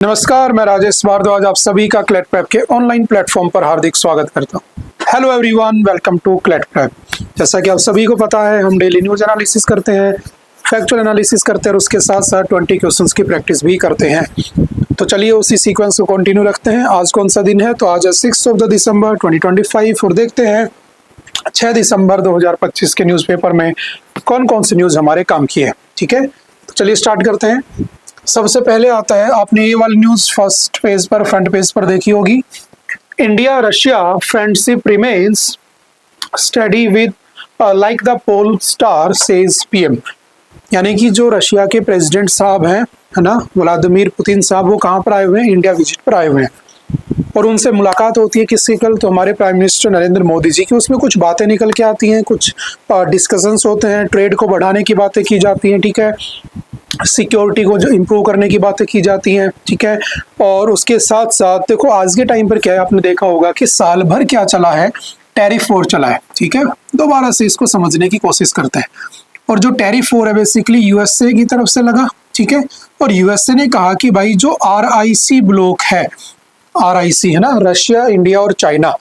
नमस्कार, मैं राजेश भारद्वाज आप सभी का क्लैट प्रेप के ऑनलाइन प्लेटफॉर्म पर हार्दिक स्वागत करता हूं। Hello everyone, welcome to CLAT prep. जैसा कि आप सभी को पता है, हम डेली न्यूज एनालिसिस करते हैं, फैक्चुअल एनालिसिस करते हैं और उसके साथ साथ 20 क्वेश्चंस की प्रैक्टिस भी करते हैं। तो चलिए उसी सीक्वेंस को कंटिन्यू रखते हैं। आज कौन सा दिन है? तो आज है 6 दिसंबर 2025 और देखते हैं 6 दिसंबर 2025 के न्यूज़पेपर में कौन कौन सी न्यूज़ हमारे काम की है। ठीक है, तो चलिए स्टार्ट करते हैं। सबसे पहले आता है, आपने ये वाली न्यूज फर्स्ट पेज पर, फ्रंट पेज पर देखी होगी। India Russia friendship remains steady with like the pole star says PM. यानी कि जो रशिया के प्रेसिडेंट साहब हैं, है ना, व्लादिमीर पुतिन साहब, वो कहाँ पर आए हुए हैं? इंडिया विजिट पर आए हुए हैं और उनसे मुलाकात होती है। किससे? कल तो हमारे प्राइम मिनिस्टर नरेंद्र मोदी जी की। उसमें कुछ बातें निकल के आती हैं, कुछ डिस्कशंस होते हैं, ट्रेड को बढ़ाने की बातें की जाती हैं, ठीक है, सिक्योरिटी को जो इम्प्रूव करने की बातें की जाती हैं, ठीक है। और उसके साथ साथ देखो आज के टाइम पर क्या है, आपने देखा होगा कि साल भर क्या चला है, टैरिफ वॉर चला है, ठीक है। दोबारा से इसको समझने की कोशिश करते हैं। और जो टैरिफ वॉर है बेसिकली यूएसए की तरफ से लगा, ठीक है। और यूएसए ने कहा कि भाई जो RIC ब्लॉक है, RIC है ना, रशिया, इंडिया और चाइना,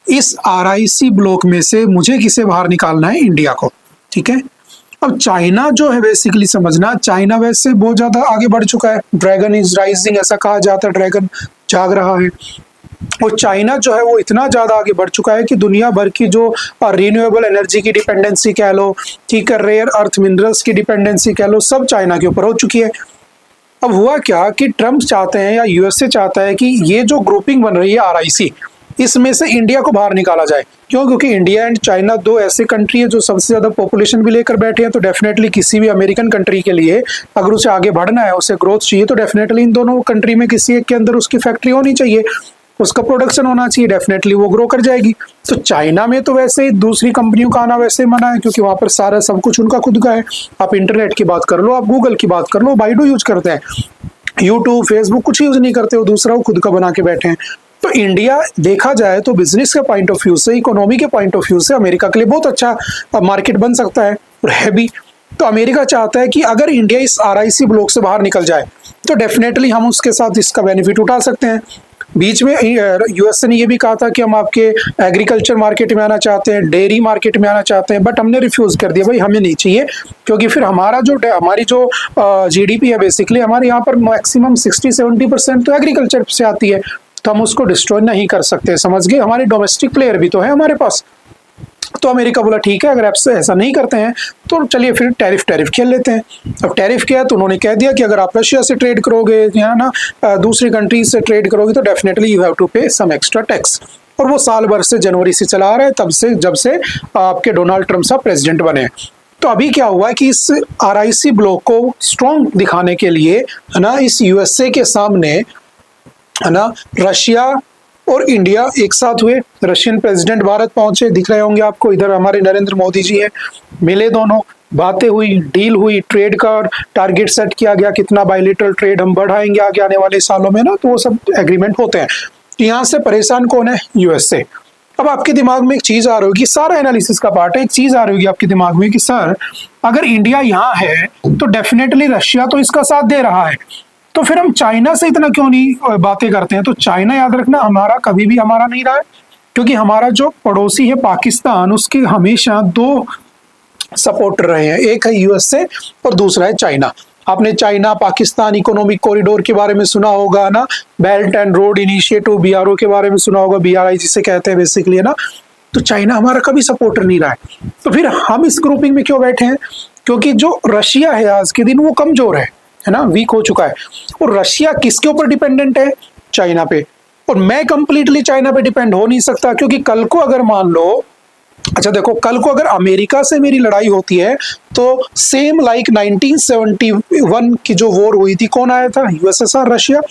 इस RIC ब्लॉक में से मुझे किसे बाहर निकालना है? इंडिया को, ठीक है। अब चाइना जो है बेसिकली समझना, चाइना वैसे बहुत ज्यादा आगे बढ़ चुका है, ड्रैगन इज राइजिंग ऐसा कहा जाता है, ड्रैगन जाग रहा है। और चाइना जो है वो इतना ज्यादा आगे बढ़ चुका है कि दुनिया भर की जो रिन्यूएबल एनर्जी की डिपेंडेंसी कह लो, ठीक है, रेयर अर्थ मिनरल्स की डिपेंडेंसी कह लो, सब चाइना के ऊपर हो चुकी है। अब हुआ क्या कि ट्रम्प चाहते हैं या यूएसए चाहता है कि ये जो ग्रुपिंग बन रही है RIC, इसमें से इंडिया को बाहर निकाला जाए। क्यों? क्योंकि इंडिया एंड चाइना दो ऐसे कंट्री है जो सबसे ज्यादा पॉपुलेशन भी लेकर बैठे हैं। तो डेफिनेटली किसी भी अमेरिकन कंट्री के लिए अगर उसे आगे बढ़ना है, उसे ग्रोथ चाहिए, तो डेफिनेटली इन दोनों कंट्री में किसी एक के अंदर उसकी फैक्ट्री होनी चाहिए, उसका प्रोडक्शन होना चाहिए, डेफिनेटली वो ग्रो कर जाएगी। तो चाइना में तो वैसे ही दूसरी कंपनियों का आना वैसे मना है, क्योंकि वहां पर सारा सब कुछ उनका खुद का है। आप इंटरनेट की बात कर लो, आप गूगल की बात कर लो, बाइडू यूज करते हैं, यूट्यूब, फेसबुक कुछ यूज नहीं करते, वो दूसरा वो खुद का बना के बैठे हैं। तो इंडिया देखा जाए तो बिजनेस के पॉइंट ऑफ व्यू से, इकोनॉमी के पॉइंट ऑफ व्यू से अमेरिका के लिए बहुत अच्छा मार्केट बन सकता है और है भी। तो अमेरिका चाहता है कि अगर इंडिया इस RIC ब्लॉक से बाहर निकल जाए तो डेफिनेटली हम उसके साथ इसका बेनिफिट उठा सकते हैं। बीच में यूएसए ने यह भी कहा था कि हम आपके एग्रीकल्चर मार्केट में आना चाहते हैं, डेयरी मार्केट में आना चाहते हैं, बट हमने रिफ्यूज कर दिया, भाई हमें नहीं चाहिए, क्योंकि फिर हमारी जो GDP है बेसिकली, हमारे यहाँ पर मैक्सिमम 60-70% तो एग्रीकल्चर से आती है, तो हम उसको डिस्ट्रॉय नहीं कर सकते, समझ गए। हमारे डोमेस्टिक प्लेयर भी तो है हमारे पास। तो अमेरिका बोला ठीक है, अगर आपसे ऐसा नहीं करते हैं तो चलिए फिर टैरिफ खेल लेते हैं। अब टैरिफ क्या है? तो उन्होंने कह दिया कि अगर आप रशिया से ट्रेड करोगे या ना दूसरी कंट्रीज से ट्रेड करोगे तो डेफिनेटली यू हैव टू पे सम एक्स्ट्रा टैक्स। और वो साल भर से, जनवरी से चला आ रहा है, तब से जब से आपके डोनाल्ड ट्रम्प साहब प्रेसिडेंट बने। तो अभी क्या हुआ है कि इस RIC ब्लॉक को स्ट्रॉन्ग दिखाने के लिए, है ना, इस यूएसए के सामने, है ना, रशिया और इंडिया एक साथ हुए। रशियन प्रेसिडेंट भारत पहुंचे, दिख रहे होंगे आपको, इधर हमारे नरेंद्र मोदी जी हैं, मिले दोनों, बातें हुई, डील हुई, ट्रेड का टारगेट सेट किया गया, कितना बायलेटरल ट्रेड हम बढ़ाएंगे आगे आने वाले सालों में ना, तो वो सब एग्रीमेंट होते हैं। यहाँ से परेशान कौन है? यूएसए। अब आपके दिमाग में एक चीज आ रही होगी, सारा एनालिसिस का पार्ट है, एक चीज आ रही होगी आपके दिमाग में कि सर अगर इंडिया यहाँ है तो डेफिनेटली रशिया तो इसका साथ दे रहा है, तो फिर हम चाइना से इतना क्यों नहीं बातें करते हैं? तो चाइना याद रखना हमारा कभी भी हमारा नहीं रहा है, क्योंकि हमारा जो पड़ोसी है पाकिस्तान, उसके हमेशा दो सपोर्टर रहे हैं, एक है यूएसए और दूसरा है चाइना। आपने चाइना पाकिस्तान इकोनॉमिक कॉरिडोर के बारे में सुना होगा ना, belt and road initiative BRO के बारे में सुना होगा, BRI जिसे कहते हैं बेसिकली, है ना। तो चाइना हमारा कभी सपोर्टर नहीं रहा है। तो फिर हम इस ग्रुपिंग में क्यों बैठे हैं? क्योंकि जो रशिया है आज के दिन वो कमजोर है ना, वीक हो चुका है। और रशिया किसके ऊपर डिपेंडेंट है? चाइना पे। और मैं कंप्लीटली चाइना पे डिपेंड हो नहीं सकता, क्योंकि कल को अगर मान लो, अच्छा देखो, कल को अगर अमेरिका से मेरी लड़ाई होती है तो सेम लाइक 1971 की जो वॉर हुई थी, कौन आया था? USSR, Russia.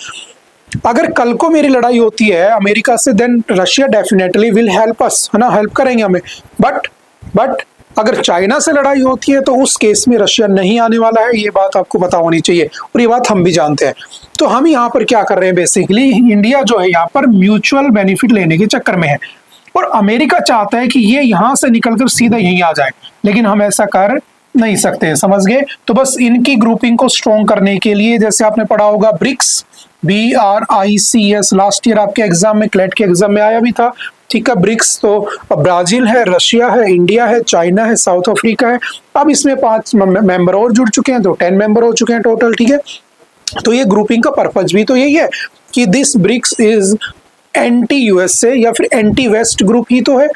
अगर कल को मेरी लड़ाई होती है अमेरिका से, then Russia definitely will help us, है ना, हेल्प करेंगे हमें। बट अगर चाइना से लड़ाई होती है तो उस केस में रशिया नहीं आने वाला है, ये बात आपको पता होनी चाहिए और ये बात हम भी जानते हैं। तो हम यहाँ पर क्या कर रहे हैं बेसिकली, इंडिया जो है यहाँ पर म्यूचुअल बेनिफिट लेने के चक्कर में है और अमेरिका चाहता है कि ये यहाँ से निकलकर सीधा यहीं आ जाए, लेकिन हम ऐसा कर नहीं सकते हैं, समझ गए। तो बस इनकी ग्रुपिंग को स्ट्रॉन्ग करने के लिए, जैसे आपने पढ़ा होगा ब्रिक्स, BRICS, लास्ट ईयर आपके एग्जाम में, क्लेट के एग्जाम में आया भी था, ठीक है। ब्रिक्स तो ब्राजील है, रशिया है, इंडिया है, चाइना है, साउथ अफ्रीका है। अब इसमें 5 मेंबर और जुड़ चुके हैं, तो 10 मेंबर हो चुके हैं टोटल, ठीक है। तो ये ग्रुपिंग का पर्पज भी तो यही है कि this BRICS is anti USA या फिर एंटी वेस्ट ग्रुप ही तो है।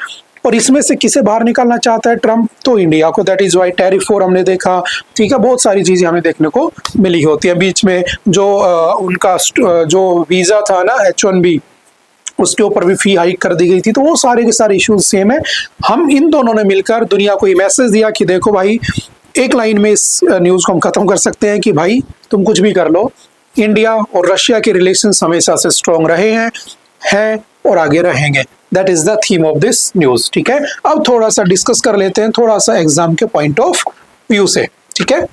और इसमें से किसे बाहर निकालना चाहता है ट्रम्प? तो इंडिया को। That is why tariff war हमने देखा, ठीक है। बहुत सारी चीजें हमें देखने को मिली होती है। बीच में जो उनका जो वीजा था ना H1B, उसके ऊपर भी फी हाइक कर दी गई थी। तो वो सारे के सारे इश्यूज सेम है। हम इन दोनों ने मिलकर दुनिया को ये मैसेज दिया कि देखो भाई, एक लाइन में इस न्यूज को हम खत्म कर सकते हैं कि भाई तुम कुछ भी कर लो, इंडिया और रशिया के रिलेशंस हमेशा से स्ट्रॉन्ग रहे हैं और आगे रहेंगे। That is the theme of this news, ठीक है। अब थोड़ा सा डिस्कस कर लेते हैं, थोड़ा सा एग्जाम के पॉइंट ऑफ व्यू से, ठीक है।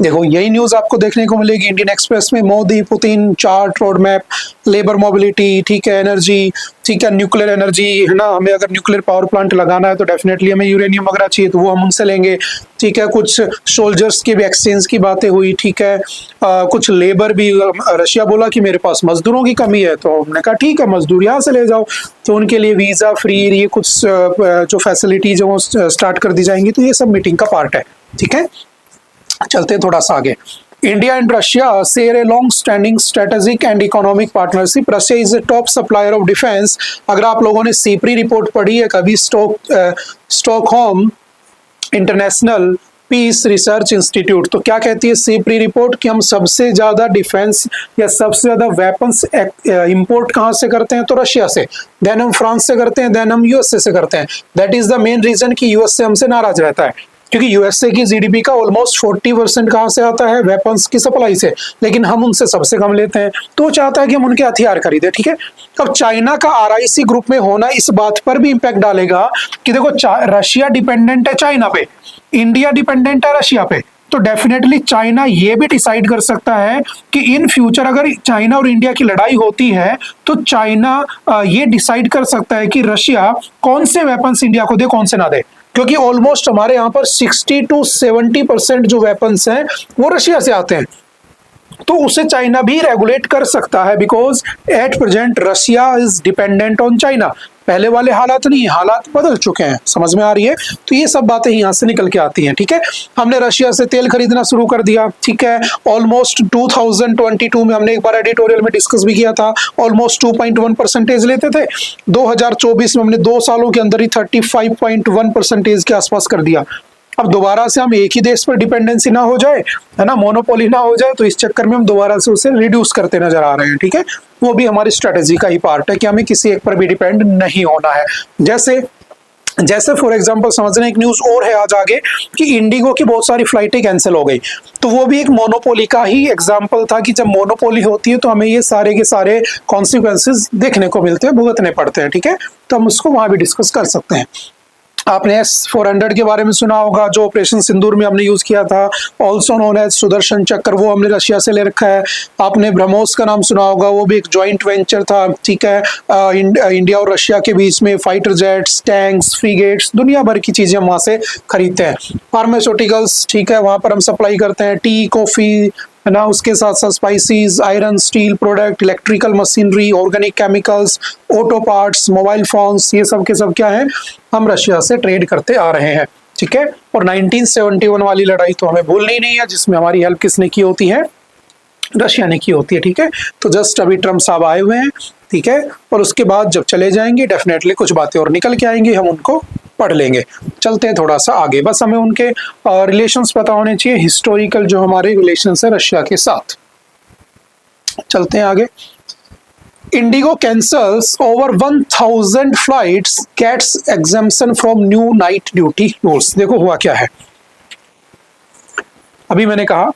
देखो यही न्यूज आपको देखने को मिलेगी इंडियन एक्सप्रेस में। Modi Putin chart road map, labour mobility, ठीक है, एनर्जी, ठीक है, न्यूक्लियर एनर्जी है ना। हमें अगर न्यूक्लियर पावर प्लांट लगाना है तो डेफिनेटली हमें यूरेनियम वगैरह चाहिए, तो वो हम उनसे लेंगे, ठीक है। कुछ सोल्जर्स के भी एक्सचेंज की बातें हुई, ठीक है। कुछ लेबर भी, रशिया बोला कि मेरे पास मजदूरों की कमी है, तो हमने कहा ठीक है, मजदूर यहाँ से ले जाओ। तो उनके लिए वीजा फ्री, ये कुछ जो फैसिलिटीज है वो स्टार्ट कर दी जाएंगी। तो ये सब मीटिंग का पार्ट है, ठीक है। चलते हैं थोड़ा सा आगे। India and Russia share a long standing strategic and economic partnership. Russia is a top supplier of defence. अगर आप लोगों ने सीपरी रिपोर्ट पढ़ी है कभी, Stockholm international peace research institute, तो क्या कहती है सीपरी रिपोर्ट कि हम सबसे ज्यादा डिफेंस या सबसे ज्यादा वेपन्स इंपोर्ट कहां से करते हैं? तो रशिया से। देन हम फ्रांस से करते हैं, देन हम यूएसए से करते हैं। That is the main reason कि यूएसए हमसे नाराज रहता है, क्योंकि यूएसए की जीडीपी का ऑलमोस्ट 40% कहां से आता है? वेपन्स की सप्लाई से, लेकिन हम उनसे सबसे कम लेते हैं। तो वो चाहता है कि हम उनके हथियार खरीदे, ठीक है। अब चाइना का आरआईसी ग्रुप में होना इस बात पर भी इंपैक्ट डालेगा कि देखो रशिया डिपेंडेंट है चाइना पे, इंडिया डिपेंडेंट है रशिया पे। तो डेफिनेटली चाइना ये भी डिसाइड कर सकता है कि इन फ्यूचर अगर चाइना और इंडिया की लड़ाई होती है तो चाइना ये डिसाइड कर सकता है कि रशिया कौन से वेपन्स इंडिया को दे, कौन से ना दे। क्योंकि ऑलमोस्ट हमारे यहाँ पर 60 to 70% जो वेपन्स हैं वो रशिया से आते हैं। तो उसे चाइना भी रेगुलेट कर सकता है, because at present Russia is dependent on China. पहले वाले हालात नहीं, हालात बदल चुके हैं, समझ में आ रही है। तो ये सब बातें यहाँ से निकल के आती हैं, ठीक है। हमने रशिया से तेल खरीदना शुरू कर दिया, ठीक है। ऑलमोस्ट 2022 में हमने एक बार एडिटोरियल में डिस्कस भी किया था, ऑलमोस्ट 2.1% लेते थे। 2024 में हमने 2 सालों के अंदर ही 35.1% के आसपास कर दिया। अब दोबारा से हम एक ही देश पर डिपेंडेंसी ना हो जाए, है ना, मोनोपोली ना हो जाए, तो इस चक्कर में हम दोबारा से उसे रिड्यूस करते नजर आ रहे हैं, ठीक है। वो भी हमारी स्ट्रेटेजी का ही पार्ट है कि हमें किसी एक पर भी डिपेंड नहीं होना है। जैसे फॉर एग्जांपल समझने एक न्यूज और है आज आगे कि इंडिगो की बहुत सारी फ्लाइटें कैंसिल हो गई, तो वो भी एक मोनोपोली का ही एग्जांपल था कि जब मोनोपोली होती है तो हमें ये सारे के सारे कॉन्सिक्वेंसेस देखने को मिलते हैं, भुगतने पड़ते हैं, ठीक है। तो हम उसको वहां भी डिस्कस कर सकते हैं। आपने S-400 के बारे में सुना होगा, जो ऑपरेशन सिंदूर में हमने यूज किया था, ऑल्सो नोन एज सुदर्शन चक्र, वो हमने रशिया से ले रखा है। आपने ब्रह्मोस का नाम सुना होगा, वो भी एक जॉइंट वेंचर था, ठीक है। इंडिया और रशिया के बीच में फाइटर जेट्स, टैंक्स, फ्रीगेट्स, दुनिया भर की चीजें हम वहां से खरीदते हैं। फार्मास्यूटिकल्स, ठीक है, वहां पर हम सप्लाई करते हैं, टी, कॉफी, है ना, उसके साथ साथ species, iron, steel product, electrical machinery, organic chemicals, auto parts, mobile phones, ये सब के सब क्या है, हम रशिया से ट्रेड करते आ रहे हैं, ठीक है। और 1971 वाली लड़ाई तो हमें भूलनी ही नहीं है, जिसमें हमारी हेल्प किसने की होती है? रशिया ने की होती है, ठीक है। तो जस्ट अभी ट्रम्प साहब आए हुए हैं, ठीक है, और उसके बाद जब चले जाएंगे डेफिनेटली कुछ बातें और निकल के आएंगी, हम उनको पढ़ लेंगे। चलते हैं थोड़ा सा आगे, बस हमें उनके रिलेशंस पता होने चाहिए, हिस्टोरिकल जो हमारे रिलेशंस है रशिया के साथ। चलते हैं आगे। IndiGo cancels over 1000 flights, gets exemption from new night duty rules. देखो हुआ क्या है, अभी मैंने कहा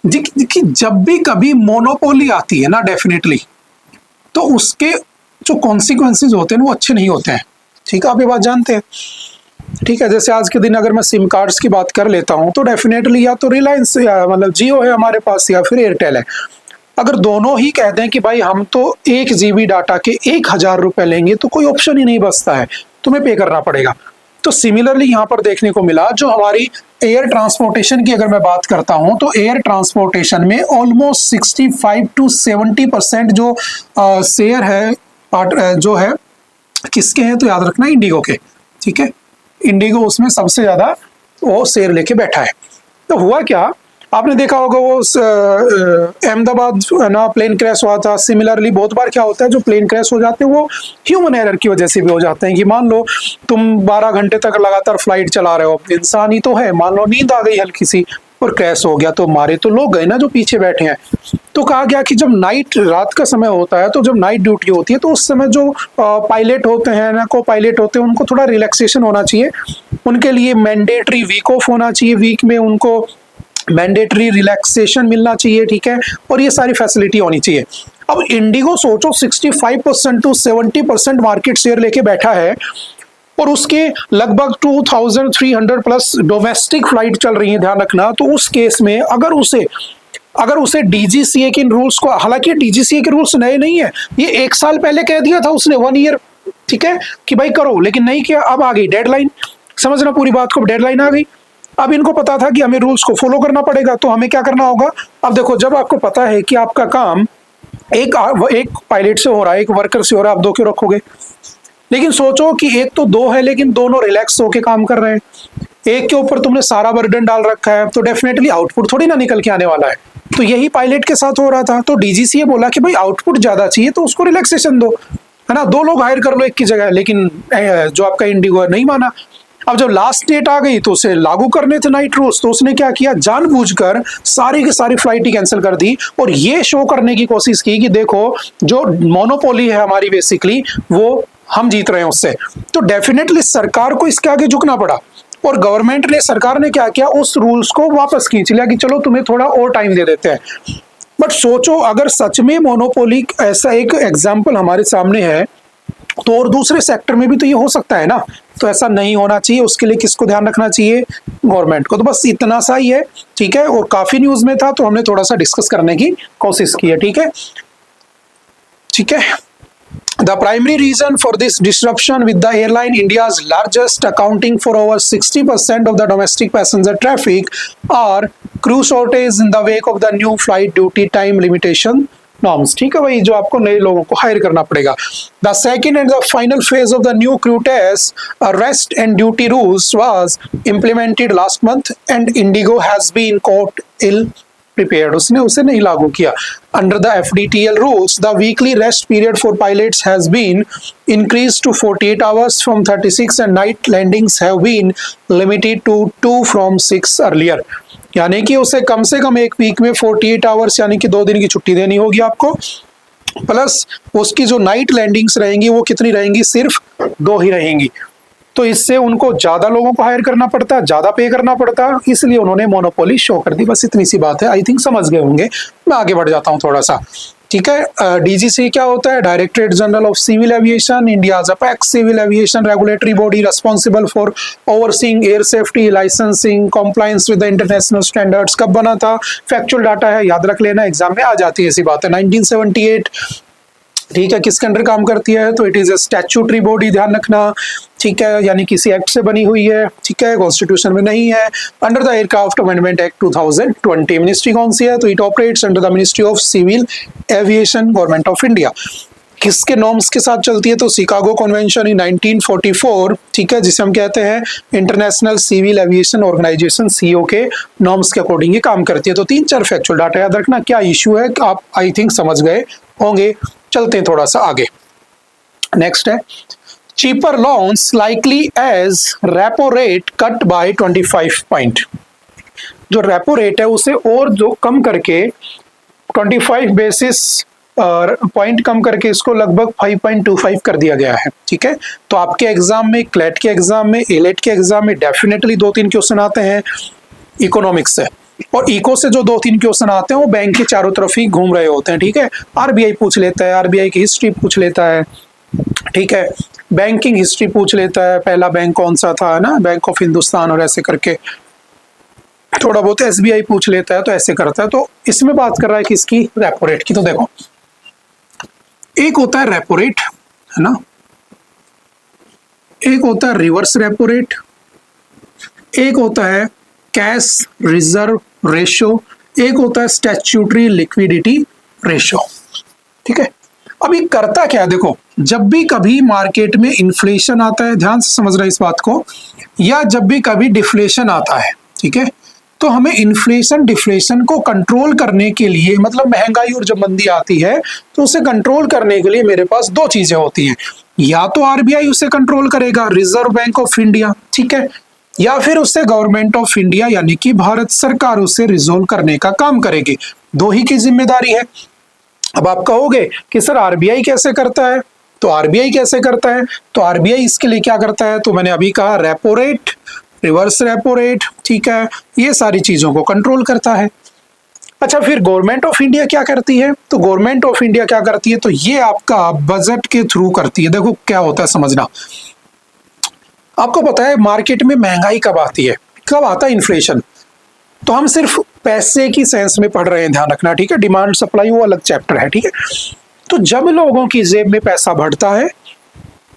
कि जब भी कभी मोनोपोली आती है ना, डेफिनेटली तो उसके जो कॉन्सिक्वेंसेज होते हैं वो अच्छे नहीं होते हैं, ठीक है। आप ये बात जानते हैं, ठीक है। जैसे आज के दिन अगर मैं सिम कार्ड्स की बात कर लेता हूं तो डेफिनेटली या तो रिलायंस या मतलब जियो है हमारे पास, या फिर एयरटेल है। अगर दोनों ही कहते हैं कि भाई हम तो 1 GB डाटा के 1000 रुपए लेंगे, तो कोई ऑप्शन ही नहीं बचता है, तुम्हें पे करना पड़ेगा। तो सिमिलरली यहाँ पर देखने को मिला जो हमारी एयर ट्रांसपोर्टेशन की अगर मैं बात करता हूँ तो एयर ट्रांसपोर्टेशन में ऑलमोस्ट 65 to 70% जो शेयर है जो है किसके हैं, तो याद रखना इंडिगो के, ठीक है। इंडिगो उसमें सबसे ज्यादा वो शेयर लेके बैठा है। तो हुआ क्या, आपने देखा होगा वो अहमदाबाद ना प्लेन क्रैश हुआ था। सिमिलरली बहुत बार क्या होता है, जो प्लेन क्रैश हो जाते हैं वो ह्यूमन एरर की वजह से भी हो जाते हैं। कि मान लो तुम 12 घंटे तक लगातार फ्लाइट चला रहे हो, इंसान ही तो है, मान लो नींद आ गई हल्की सी और क्रैश हो गया, तो मारे तो लोग गए ना जो पीछे बैठे हैं। तो कहा गया कि जब नाइट रात का समय होता है, तो जब नाइट ड्यूटी होती है तो उस समय जो पायलट होते हैं ना, को पायलट होते हैं, उनको थोड़ा रिलैक्सेशन होना चाहिए। उनके लिए मैंडेटरी वीक ऑफ होना चाहिए, वीक में उनको मैंडेटरी रिलैक्सेशन मिलना चाहिए, ठीक है, और ये सारी फैसिलिटी होनी चाहिए। अब इंडिगो सोचो 65% to 70% मार्केट शेयर लेके बैठा है और उसके लगभग 2300 प्लस डोमेस्टिक फ्लाइट चल रही है, ध्यान रखना। तो उस केस में अगर उसे डीजीसीए के रूल्स को, हालांकि डीजीसीए के रूल्स नए नहीं है, ये 1 साल पहले कह दिया था उसने, 1 ईयर, ठीक है, कि भाई करो, लेकिन नहीं किया। अब आ गई डेडलाइन, समझना पूरी बात को, डेडलाइन आ गई। अब इनको पता था कि हमें रूल्स को फॉलो करना पड़ेगा, तो हमें क्या करना होगा। अब देखो, जब आपको पता है कि आपका काम एक पायलट से हो रहा है, एक वर्कर से हो रहा है, आप 2 क्यों रखोगे। लेकिन सोचो कि एक तो 2 है, लेकिन दोनों रिलैक्स होके काम कर रहे हैं, एक के ऊपर तुमने सारा बर्डन डाल रखा है, तो डेफिनेटली आउटपुट थोड़ी ना निकल के आने वाला है। तो यही पायलट के साथ हो रहा था। तो डीजीसीए बोला कि भाई आउटपुट ज्यादा चाहिए तो उसको रिलैक्सेशन दो, है ना, 2 लोग हायर कर लो एक की जगह। लेकिन जो आपका इंडिगो है नहीं माना। अब जब लास्ट डेट आ गई तो उसे लागू करने थे नाइट रूल्स, तो उसने क्या किया, जानबूझकर सारी की सारी फ्लाइट ही कैंसिल कर दी और ये शो करने की कोशिश की कि देखो जो मोनोपोली है हमारी बेसिकली, वो हम जीत रहे हैं उससे। तो डेफिनेटली सरकार को इसके आगे झुकना पड़ा और गवर्नमेंट ने, सरकार ने क्या किया, उस रूल्स को वापस खींच लिया कि चलो तुम्हें थोड़ा और टाइम दे देते हैं। बट सोचो अगर सच में मोनोपोली ऐसा एक एग्जाम्पल हमारे सामने है, तो और दूसरे सेक्टर में भी तो ये हो सकता है ना। तो ऐसा नहीं होना चाहिए, उसके लिए किसको ध्यान रखना चाहिए, गवर्नमेंट को। तो बस इतना सा ही है, ठीक है, और काफी न्यूज में था तो हमने थोड़ा सा डिस्कस करने की कोशिश की है, ठीक है, ठीक है। The primary reason for this disruption with the airline, India's largest, accounting for over 60% of the domestic passenger traffic, are crew shortage in the wake of the new flight duty time limitation norms. ठीक है भाई, जो आपको नए लोगों को higher करना पड़ेगा। The second and the final phase of the new crew test, rest and duty rules was implemented last month, and Indigo has been caught ill prepared. उसने उसे नहीं लागू किया। Under the FDTL rules, the weekly rest period for pilots has been increased to 48 hours from 36, and night landings have been limited to 2 from 6 earlier. यानी कि उसे कम से कम एक वीक में 48 आवर्स यानी कि 2 दिन की छुट्टी देनी होगी आपको, प्लस उसकी जो नाइट लैंडिंग्स रहेंगी वो कितनी रहेंगी, सिर्फ 2 ही रहेंगी। तो इससे उनको ज्यादा लोगों को हायर करना पड़ता, ज्यादा पे करना पड़ता, इसलिए उन्होंने मोनोपोली शो कर दी। बस इतनी सी बात है, आई थिंक समझ गए होंगे। मैं आगे बढ़ जाता हूँ थोड़ा सा, ठीक है। डीजीसी क्या होता है, directorate general of civil aviation, India's apex civil aviation regulatory body responsible for overseeing air safety, licensing, compliance with the international standards. कब बना था, फैक्चुअल डाटा है, याद रख लेना, एग्जाम में आ जाती है ऐसी बात है, 1978, ठीक है। किसके अंडर काम करती है, तो it is a statutory body, ध्यान रखना, ठीक है, यानी किसी एक्ट से बनी हुई है, ठीक है, कॉन्स्टिट्यूशन में नहीं है। Under the aircraft amendment act 2020। Ministry कौन सी है, तो it operates under the ministry of civil aviation, government of India. किसके नॉर्म्स के साथ चलती है, तो शिकागो कन्वेंशन इन 1944, ठीक है, जिसे हम कहते हैं international civil aviation organization, CO के नॉर्म्स के अकॉर्डिंग ये काम करती है। तो 3-4 फैक्चुअल डाटा याद रखना, क्या इश्यू है आप आई थिंक समझ गए होंगे। चलते हैं थोड़ा सा आगे, नेक्स्ट है cheaper loans likely as repo rate cut by 25 point. जो रेपो रेट है उसे और जो कम करके 25 बेसिस पॉइंट कम करके इसको लगभग 5.25 कर दिया गया है, ठीक है। तो आपके एग्जाम में, क्लेट के एग्जाम में, एलेट के एग्जाम में डेफिनेटली 2-3 क्वेश्चन आते हैं इकोनॉमिक्स से, और इको से जो 2-3 क्वेश्चन आते हैं वो बैंक के चारों तरफ ही घूम रहे होते हैं, ठीक है। आरबीआई पूछ लेता है, आरबीआई की हिस्ट्री पूछ लेता है, ठीक है, बैंकिंग हिस्ट्री पूछ लेता है, पहला बैंक कौन सा था, है ना, बैंक ऑफ हिंदुस्तान, और ऐसे करके थोड़ा बहुत एसबीआई पूछ लेता है, तो ऐसे करता है। तो इसमें बात कर रहा है किसकी, रेपो रेट की। तो देखो एक होता है रेपो रेट, है ना, एक होता है रिवर्स रेपो रेट, एक होता है कैश रिजर्व रेशो, एक होता है स्टैट्यूटरी लिक्विडिटी रेशो। ठीक है, अभी करता क्या है देखो, जब भी कभी मार्केट में इन्फ्लेशन आता है, ध्यान से समझ रहे इस बात को, या जब भी कभी डिफ्लेशन आता है, ठीक है, तो हमें इन्फ्लेशन डिफ्लेशन को कंट्रोल करने के लिए, मतलब महंगाई और जब मंदी आती है तो उसे कंट्रोल करने के लिए मेरे पास दो चीजें होती हैं, या तो आरबीआई उसे कंट्रोल करेगा, रिजर्व बैंक ऑफ इंडिया, ठीक है, या फिर उससे गवर्नमेंट ऑफ इंडिया यानी कि भारत सरकार उसे रिजोल्व करने का काम करेगी। दो ही की जिम्मेदारी है। अब आप कहोगे कि सर आरबीआई कैसे करता है, तो आरबीआई कैसे करता है, तो आरबीआई इसके लिए क्या करता है, तो मैंने अभी कहा repo rate, reverse repo rate, ठीक है, ये सारी चीजों को कंट्रोल करता है। अच्छा, फिर गवर्नमेंट ऑफ इंडिया क्या करती है, तो गवर्नमेंट ऑफ इंडिया क्या करती है, तो ये आपका बजट के थ्रू करती है। देखो क्या होता है समझना, आपको पता है मार्केट में महंगाई कब आती है, कब आता है इन्फ्लेशन, तो हम सिर्फ पैसे की सेंस में पढ़ रहे हैं, ध्यान रखना, ठीक है, डिमांड सप्लाई वो अलग चैप्टर है, ठीक है। तो जब लोगों की जेब में पैसा बढ़ता है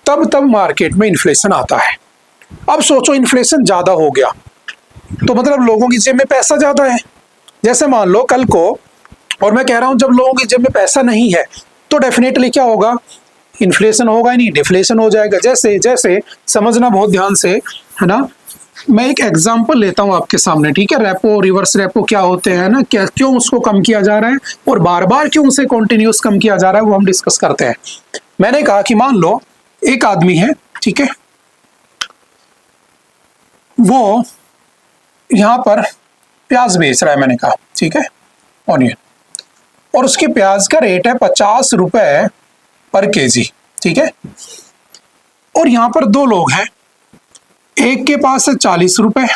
तब तब मार्केट में इन्फ्लेशन आता है। अब सोचो इन्फ्लेशन ज्यादा हो गया तो मतलब लोगों की जेब में पैसा ज्यादा है। जैसे मान लो कल को, और मैं कह रहा हूं जब लोगों की जेब में पैसा नहीं है तो डेफिनेटली क्या होगा, इन्फ्लेशन होगा ही नहीं, डिफ्लेशन हो जाएगा। जैसे जैसे समझना बहुत ध्यान से, है ना, मैं एक एग्जांपल लेता हूं आपके सामने, ठीक है। रेपो रिवर्स रेपो क्या होते हैं ना, क्या क्यों उसको कम किया जा रहा है और बार बार क्यों उसे कॉन्टिन्यूस कम किया जा रहा है, वो हम डिस्कस करते हैं। मैंने कहा कि मान लो एक आदमी है, ठीक है, वो यहां पर प्याज बेच रहा है, मैंने कहा, ठीक है, ऑनियन, और उसके प्याज का रेट है 50 रुपए पर केजी, ठीक है। और यहां पर दो लोग हैं, एक के पास है 40 रुपए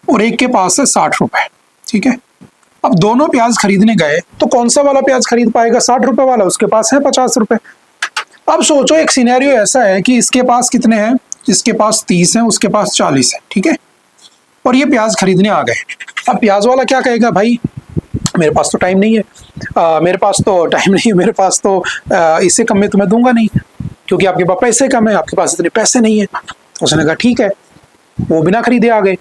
और एक के पास है 60 रुपए, ठीक है। अब दोनों प्याज खरीदने गए तो कौन सा वाला प्याज खरीद पाएगा, 60 रुपए वाला, उसके पास है 50 रुपए। अब सोचो एक सिनेरियो ऐसा है कि इसके पास कितने हैं, इसके पास 30 है, उसके पास 40 है, ठीक है, और ये प्याज खरीदने आ गए। अब प्याज वाला क्या कहेगा, भाई मेरे पास तो टाइम नहीं है, मेरे पास तो टाइम नहीं है, मेरे पास तो इससे कम में तो मैं दूंगा नहीं, क्योंकि आपके पास पैसे कम है, आपके पास इतने पैसे नहीं है। तो उसने कहा ठीक है, वो बिना खरीदे आ गए।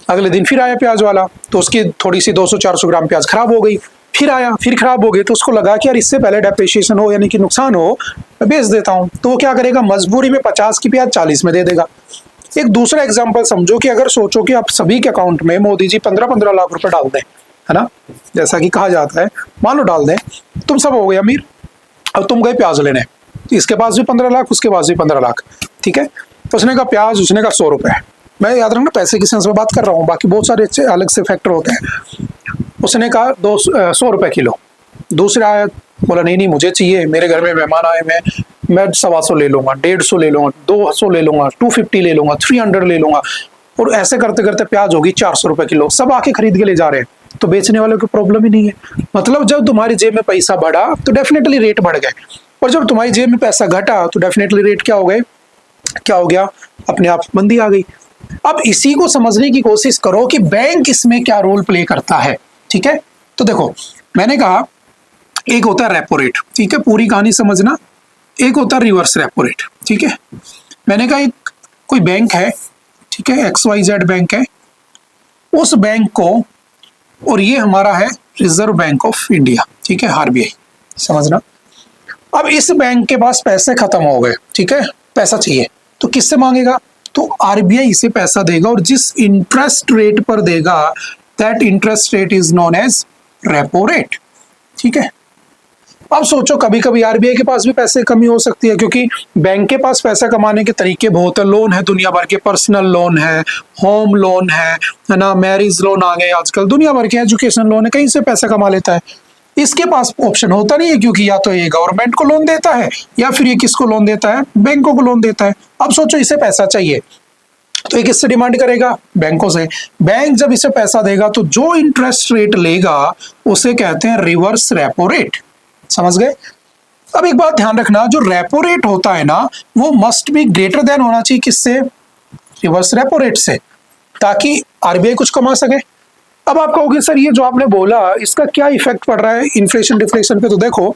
अगले दिन फिर आया प्याज वाला, तो उसकी थोड़ी सी 200-400 ग्राम प्याज खराब हो गई, फिर आया, फिर खराब हो गई, तो उसको लगा कि यार इससे पहले डेप्रिसिएशन हो यानी कि नुकसान हो, मैं बेच देता हूँ। तो वो क्या करेगा, मजबूरी में 50 की प्याज 40 में दे देगा। एक दूसरा एग्जाम्पल समझो कि अगर सोचो कि आप सभी के अकाउंट में मोदी जी 15-15 लाख रुपए डाल दें, है ना, जैसा कि कहा जाता है, मान लो डाल दें, तुम सब हो गए अमीर। अब तुम गए प्याज लेने, इसके पास भी 15 लाख, उसके पास भी 15 लाख, ठीक है। तो उसने कहा प्याज, उसने कहा 100 रुपए, मैं याद रखना पैसे की सेंस में बात कर रहा हूँ, बाकी बहुत सारे अलग से फैक्टर होते हैं। उसने कहा 100 रुपए किलो। दूसरा आया, बोला नहीं नहीं मुझे चाहिए, मेरे घर में मेहमान आए, मैं 125 ले लूंगा, 150 ले लूंगा, 200 ले लूंगा, 250 ले लूंगा, 300 ले लूंगा, और ऐसे करते करते प्याज होगी 400 रुपए किलो। सब आके खरीद के ले जा रहे हैं, तो बेचने वालों को प्रॉब्लम ही नहीं है। मतलब जब तुम्हारी जेब में पैसा बढ़ा तो डेफिनेटली रेट बढ़ गए, और जब तुम्हारी जेब में पैसा घटा तो डेफिनेटली रेट क्या हो गए, क्या हो गया, अपने आप मंदी आ गई। अब इसी को समझने की कोशिश करो कि बैंक इसमें क्या रोल प्ले करता है, ठीक है। तो देखो मैंने कहा एक होता है रेपो रेट, ठीक है, पूरी कहानी समझना। एक होता है रिवर्स रेपो रेट, ठीक है। मैंने कहा एक कोई बैंक है, ठीक है, XYZ बैंक है, उस बैंक को, और ये हमारा है रिजर्व बैंक ऑफ इंडिया, ठीक है, RBI, समझना। अब इस बैंक के पास पैसे खत्म हो गए, ठीक है, पैसा चाहिए, तो किससे मांगेगा, तो RBI इसे पैसा देगा, और जिस इंटरेस्ट रेट पर देगा that interest rate is known as repo rate, ठीक है। अब सोचो कभी कभी RBI के पास भी पैसे कमी हो सकती है, क्योंकि बैंक के पास पैसा कमाने के तरीके बहुत है, लोन है दुनिया भर के, पर्सनल लोन है, होम लोन है ना, मैरिज लोन आ गए आजकल, दुनिया भर के एजुकेशन लोन है, कहीं से पैसा कमा लेता है। इसके पास ऑप्शन होता नहीं है, क्योंकि या तो ये गवर्नमेंट को लोन देता है या फिर ये किसको लोन देता है, बैंकों को लोन देता है। अब सोचो इसे पैसा चाहिए, तो ये किससे डिमांड करेगा, बैंकों से। बैंक जब इसे पैसा देगा तो जो इंटरेस्ट रेट लेगा उसे कहते हैं रिवर्स रेपो रेट, समझ गए। अब एक बात ध्यान रखना, जो रेपो रेट होता है ना, वो मस्ट बी ग्रेटर देन होना चाहिए किससे, रिवर्स रेपो रेट से, ताकि RBI कुछ कमा सके। अब आप कहोगे सर ये जो आपने बोला इसका क्या इफेक्ट पड़ रहा है इन्फ्लेशन डिफ्लेशन पे, तो देखो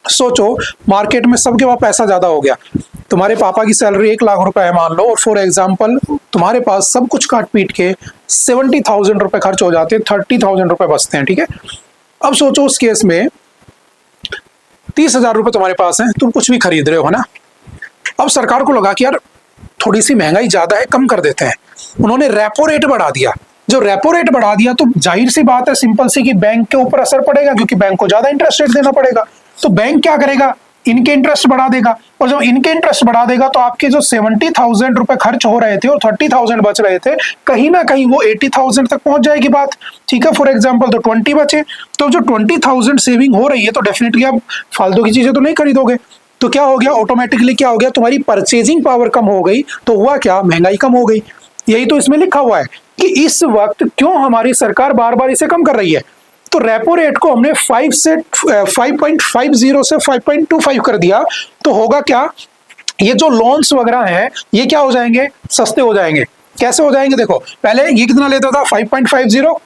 सोचो मार्केट में सबके पास पैसा ज्यादा हो गया, तुम्हारे पापा की सैलरी 1 लाख रुपए है मान लो, और फॉर एग्जाम्पल तुम्हारे पास सब कुछ काट पीट के 70,000 रुपए खर्च हो जाते हैं, 30,000 रुपए बचते हैं, ठीक है। अब सोचो उस केस में 30,000 रुपए तुम्हारे पास है, तुम कुछ भी खरीद रहे हो, है ना। अब सरकार को लगा कि यार थोड़ी सी महंगाई ज्यादा है, कम कर देते हैं। उन्होंने रेपो रेट बढ़ा दिया। जो रेपो रेट बढ़ा दिया तो जाहिर सी बात है, सिंपल सी, कि बैंक के ऊपर असर पड़ेगा, क्योंकि बैंक को ज्यादा इंटरेस्ट रेट देना पड़ेगा। तो बैंक क्या करेगा, इनके इंटरेस्ट बढ़ा देगा, और जब इनके इंटरेस्ट बढ़ा देगा तो आपके जो 70,000 रुपए खर्च हो रहे थे और 30,000 बच रहे थे, कहीं ना कहीं वो 80,000 तक पहुंच जाएगी बात, ठीक है। फॉर एग्जाम्पल तो 20 बचे, तो जो 20,000 सेविंग हो रही है तो डेफिनेटली आप फालतू की चीजें तो नहीं खरीदोगे। तो क्या हो गया, ऑटोमेटिकली क्या हो गया, तुम्हारी परचेजिंग पावर कम हो गई, तो हुआ क्या, महंगाई कम हो गई। यही तो इसमें लिखा हुआ है कि इस वक्त क्यों हमारी सरकार बार बार इसे कम कर रही है। तो रेपो रेट को हमने 5.50 से 5.25 कर दिया, तो होगा क्या, ये जो लोन्स वगैरह हैं ये क्या हो जाएंगे, सस्ते हो जाएंगे। कैसे हो जाएंगे, देखो पहले ये कितना लेता था, 5.50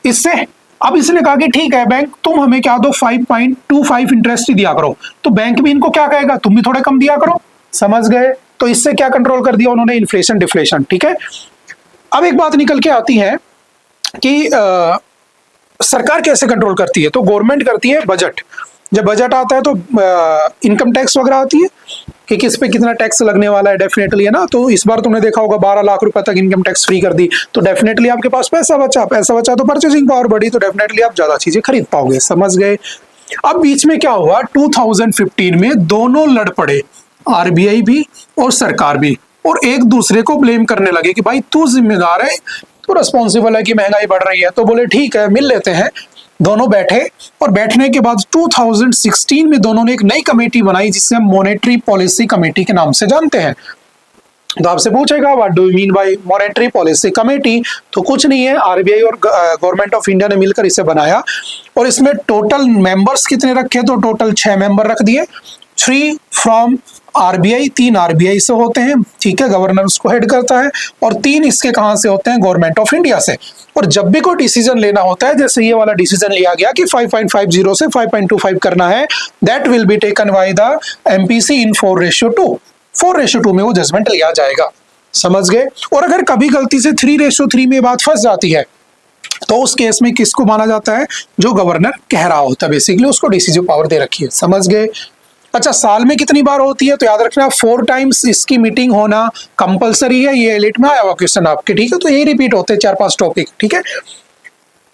इससे। अब इसने कहा कि ठीक है बैंक तुम हमें क्या दो, 5.25 इंटरेस्ट ही दिया करो। तो बैंक भी इनको क्या कहेगा, तुम भी थोड़े कम दिया करो, समझ गए। तो इससे क्या कंट्रोल कर दिया उन्होंने, इन्फ्लेशन डिफ्लेशन, ठीक है। अब एक बात निकल के आती है कि सरकार कैसे कंट्रोल करती है, तो गवर्नमेंट करती है बजट। जब बजट आता है तो इनकम टैक्स वगैरह आती है कि किस पे कितना टैक्स लगने वाला है, डेफिनेटली, है ना। तो इस बार तुमने देखा होगा 12 लाख रुपए तक इनकम टैक्स फ्री कर दी, तो डेफिनेटली आपके पास पैसा बचा तो परचेसिंग पावर बढ़ी, तो डेफिनेटली आप ज्यादा चीजें खरीद पाओगे, समझ गए। अब बीच में क्या हुआ, 2015 में दोनों लड़ पड़े, आरबीआई भी और सरकार भी, और एक दूसरे को ब्लेम करने लगे कि भाई तू जिम्मेदार है, तो रिस्पॉन्सिबल है कि महंगाई बढ़ रही है। तो बोले ठीक है मिल लेते हैं, दोनों बैठे, और बैठने के बाद 2016 में दोनों ने एक नई कमेटी बनाई जिसे हम मॉनेटरी पॉलिसी कमेटी के नाम से जानते हैं। तो आपसे पूछेगा what do you mean by monetary policy committee, तो कुछ नहीं है, आरबीआई और गवर्नमेंट ऑफ इंडिया ने मिलकर इसे बनाया, और इसमें टोटल मेंबर्स कितने रखे, तो टोटल 6 मेंबर रख दिए, 3 फ्रॉम आरबीआई, 3 आरबीआई से होते हैं, ठीक है, गवर्नर उसको हेड करता है, और 3 इसके कहां से होते हैं, गवर्नमेंट ऑफ इंडिया से। और जब भी कोई डिसीजन लेना होता है, जैसे ये वाला डिसीजन लिया गया कि 5.50 से 5.25 करना है, that will be taken by the MPC in 4:2, 4:2 में वो जजमेंट लिया जाएगा, समझ गए। और अगर कभी गलती से 3:3 में बात फंस जाती है, तो उस केस में किसको माना जाता है, जो गवर्नर कह रहा होता है, बेसिकली उसको डिसीजन पावर दे रखी है, समझ गए। अच्छा, साल में कितनी बार होती है, तो याद रखना 4 टाइम्स इसकी मीटिंग होना कंपलसरी है, ये एलिट में आया हुआ क्वेश्चन आपके, ठीक है। तो यही रिपीट होते हैं 4-5 टॉपिक, ठीक है।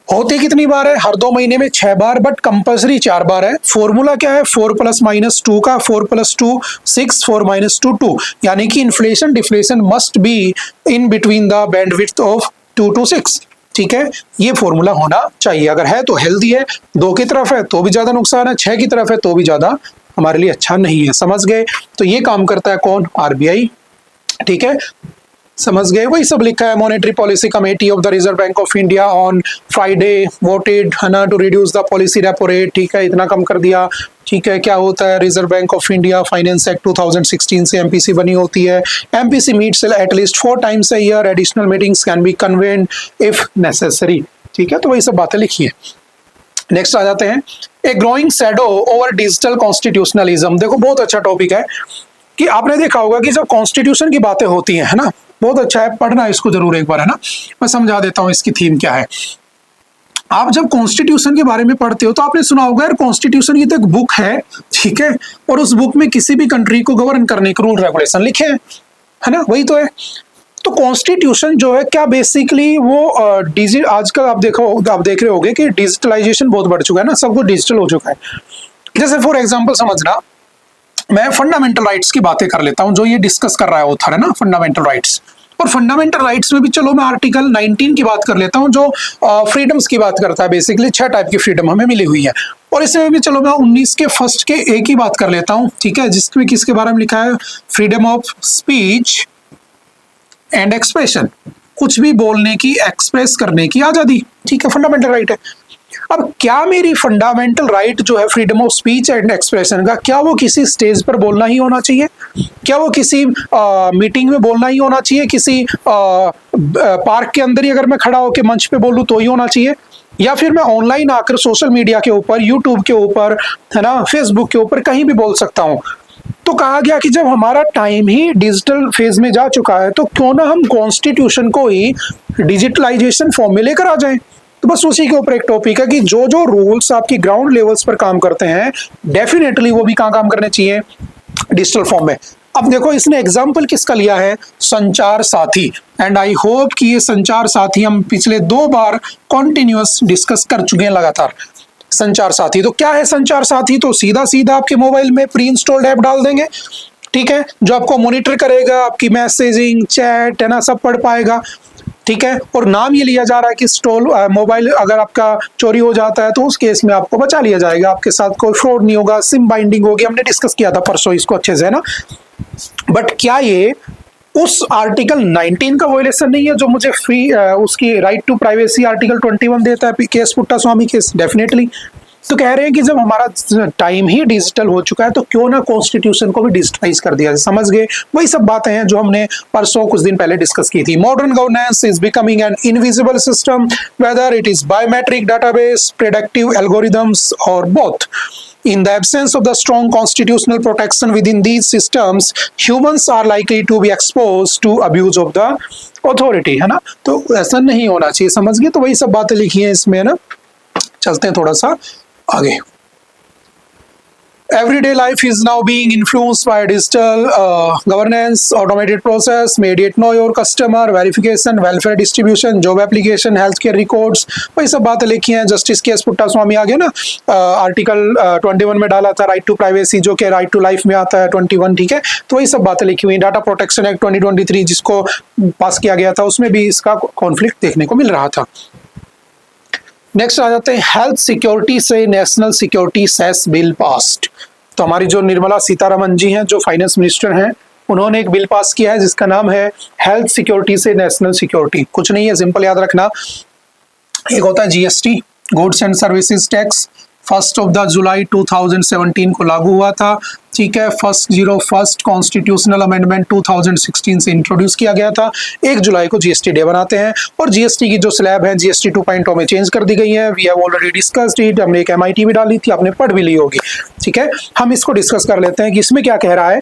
होती कितनी बार है, हर 2 महीने में 6 बार, बट कंपलसरी 4 बार है। फॉर्मूला क्या है, 4 + -2 का, 4 + 2 6, 4 - 2 2, यानी कि inflation deflation must be in between the bandwidth of 2 to 6, ठीक है। ये फॉर्मूला होना चाहिए, अगर है तो हेल्दी है, 2 की तरफ है तो भी ज्यादा नुकसान है, 6 की तरफ है तो भी ज्यादा हमारे लिए अच्छा नहीं है, समझ गए। तो ये काम करता है कौन, आरबीआई, ठीक है, समझ गए। वही सब लिखा है, monetary policy committee of the Reserve Bank of India on Friday voted, है ना, to reduce the policy repo rate, ठीक है, इतना कम कर दिया, ठीक है। क्या होता है, Reserve Bank of India Finance Act 2016 से एमपीसी बनी होती है। MPC meets at least 4 times a year, additional meetings can be convened if necessary, ठीक है। तो वही सब बातें लिखी है। नेक्स्ट आ जाते हैं, a growing shadow over digital constitutionalism. देखो बहुत अच्छा टॉपिक है, कि आपने देखा होगा कि जब कॉन्स्टिट्यूशन की बातें होती हैं, है ना, बहुत अच्छा है, पढ़ना इसको जरूर एक बार, है ना। मैं समझा देता हूं इसकी थीम क्या है। आप जब कॉन्स्टिट्यूशन के बारे में पढ़ते हो तो आपने सुना होगा यार, कॉन्स्टिट्यूशन की तो एक बुक है, ठीक है, और उस बुक में किसी भी कंट्री को गवर्न करने के रूल रेगुलेशन लिखे हैं, है ना, वही तो है। तो कॉन्स्टिट्यूशन जो है क्या, बेसिकली वो आजकल आप देख रहे होगे कि डिजिटलाइजेशन बहुत बढ़ चुका है ना, सब कुछ डिजिटल हो चुका है। जैसे फॉर एग्जांपल समझना, मैं फंडामेंटल राइट्स की बातें कर लेता हूं, जो ये डिस्कस कर रहा है ऑथर, है ना, फंडामेंटल राइट्स। और फंडामेंटल राइट्स में भी चलो मैं आर्टिकल 19 की बात कर लेता हूं, जो फ्रीडम्स की बात करता है। बेसिकली 6 टाइप की फ्रीडम हमें मिली हुई है, और इसमें भी चलो मैं 19 के फर्स्ट के ए की बात कर लेता हूं, ठीक है, जिसमें किसके बारे में लिखा है, freedom of speech and expression, कुछ भी बोलने की, एक्सप्रेस करने की आजादी, ठीक है, फंडामेंटल राइट है। अब क्या मेरी फंडामेंटल राइट जो है freedom of speech and expression का, क्या वो किसी स्टेज पर बोलना ही होना चाहिए, क्या वो किसी मीटिंग में बोलना ही होना चाहिए, किसी पार्क के अंदर ही अगर मैं खड़ा होकर मंच पे बोलूं तो ही होना चाहिए, या फिर मैं ऑनलाइन आकर सोशल मीडिया के ऊपर, यूट्यूब के ऊपर, है ना, फेसबुक के ऊपर कहीं भी बोल सकता हूं। तो कहा गया कि जब हमारा टाइम ही डिजिटल फेज में जा चुका है तो क्यों ना हम कॉन्स्टिट्यूशन को ही डिजिटलाइजेशन फॉर्म में लेकर आ जाएं। तो बस उसी के ऊपर एक टॉपिक है कि जो जो रूल्स आपकी ग्राउंड लेवल्स पर काम करते हैं डेफिनेटली वो भी कहाँ काम करने चाहिए, डिजिटल फॉर्म में। अब देखो इसने एग्जाम्पल किसका लिया है, संचार साथी। एंड आई होप कि ये संचार साथी हम पिछले 2 बार कॉन्टिन्यूअस डिस्कस कर चुके हैं लगातार। संचार साथी तो क्या है संचार साथी, तो सीधा सीधा आपके मोबाइल में प्री इंस्टॉल्ड ऐप डाल देंगे, ठीक है, जो आपको मॉनिटर करेगा, आपकी मैसेजिंग चैट है ना सब पढ़ पाएगा, ठीक है। और नाम ये लिया जा रहा है कि स्टोल मोबाइल अगर आपका चोरी हो जाता है तो उस केस में आपको बचा लिया जाएगा, आपके साथ कोई फ्रॉड नहीं होगा, सिम बाइंडिंग होगी, हमने डिस्कस किया था परसों इसको अच्छे से, है ना। बट क्या ये उस आर्टिकल 19 का वायलेशन नहीं है जो मुझे फ्री उसकी राइट टू प्राइवेसी आर्टिकल 21 देता है, केस पुट्टास्वामी केस, डेफिनेटली। तो कह रहे हैं कि जब हमारा टाइम ही डिजिटल हो चुका है तो क्यों ना कॉन्स्टिट्यूशन को भी डिजिटलाइज कर दिया, समझ गए। वही सब बातें हैं जो हमने परसों कुछ दिन पहले डिस्कस की थी। Modern governance is becoming an invisible system whether it is biometric database, predictive algorithms और both. In the absence of the strong constitutional protection within these systems, humans are likely to be exposed to abuse of the authority, है ना। तो ऐसा नहीं होना चाहिए, समझ गए। तो वही सब बातें लिखी हैं इसमें, है ना। चलते हैं थोड़ा सा आगे। Everyday life is now being influenced by digital governance, automated process, mediate know your customer, verification, welfare distribution, job application, healthcare records, वही सब बातें लिखी हैं। जस्टिस के एस पुट्टास्वामी आ गया ना, आर्टिकल 21 में डाला था राइट टू प्राइवेसी, जो कि राइट टू लाइफ में आता है 21, ठीक है। तो वही सब बातें लिखी हुई। डाटा प्रोटेक्शन एक्ट 2023 जिसको पास किया गया था उसमें भी इसका कॉन्फ्लिक्ट देखने को मिल रहा था। नेक्स्ट आ जाते हैं, हेल्थ सिक्योरिटी से national security cess bill passed. तो हमारी जो निर्मला सीतारमन जी हैं जो फाइनेंस मिनिस्टर हैं, उन्होंने एक बिल पास किया है जिसका नाम है हेल्थ सिक्योरिटी से नेशनल सिक्योरिटी। कुछ नहीं है, सिंपल याद रखना। एक होता है GST, goods and services tax, 1 जुलाई 2017 को लागू हुआ था, ठीक है। 1 कॉन्स्टिट्यूशनल अमेंडमेंट 2016 से इंट्रोड्यूस किया गया था। 1 जुलाई को जीएसटी डे बनाते हैं और जीएसटी की जो स्लैब है जीएसटी 2.0 में चेंज कर दी गई है। We have already discussed it, हमने एक एमआईटी भी डाली थी, आपने पढ़ भी ली होगी, ठीक है। हम इसको डिस्कस कर लेते हैं कि इसमें क्या कह रहा है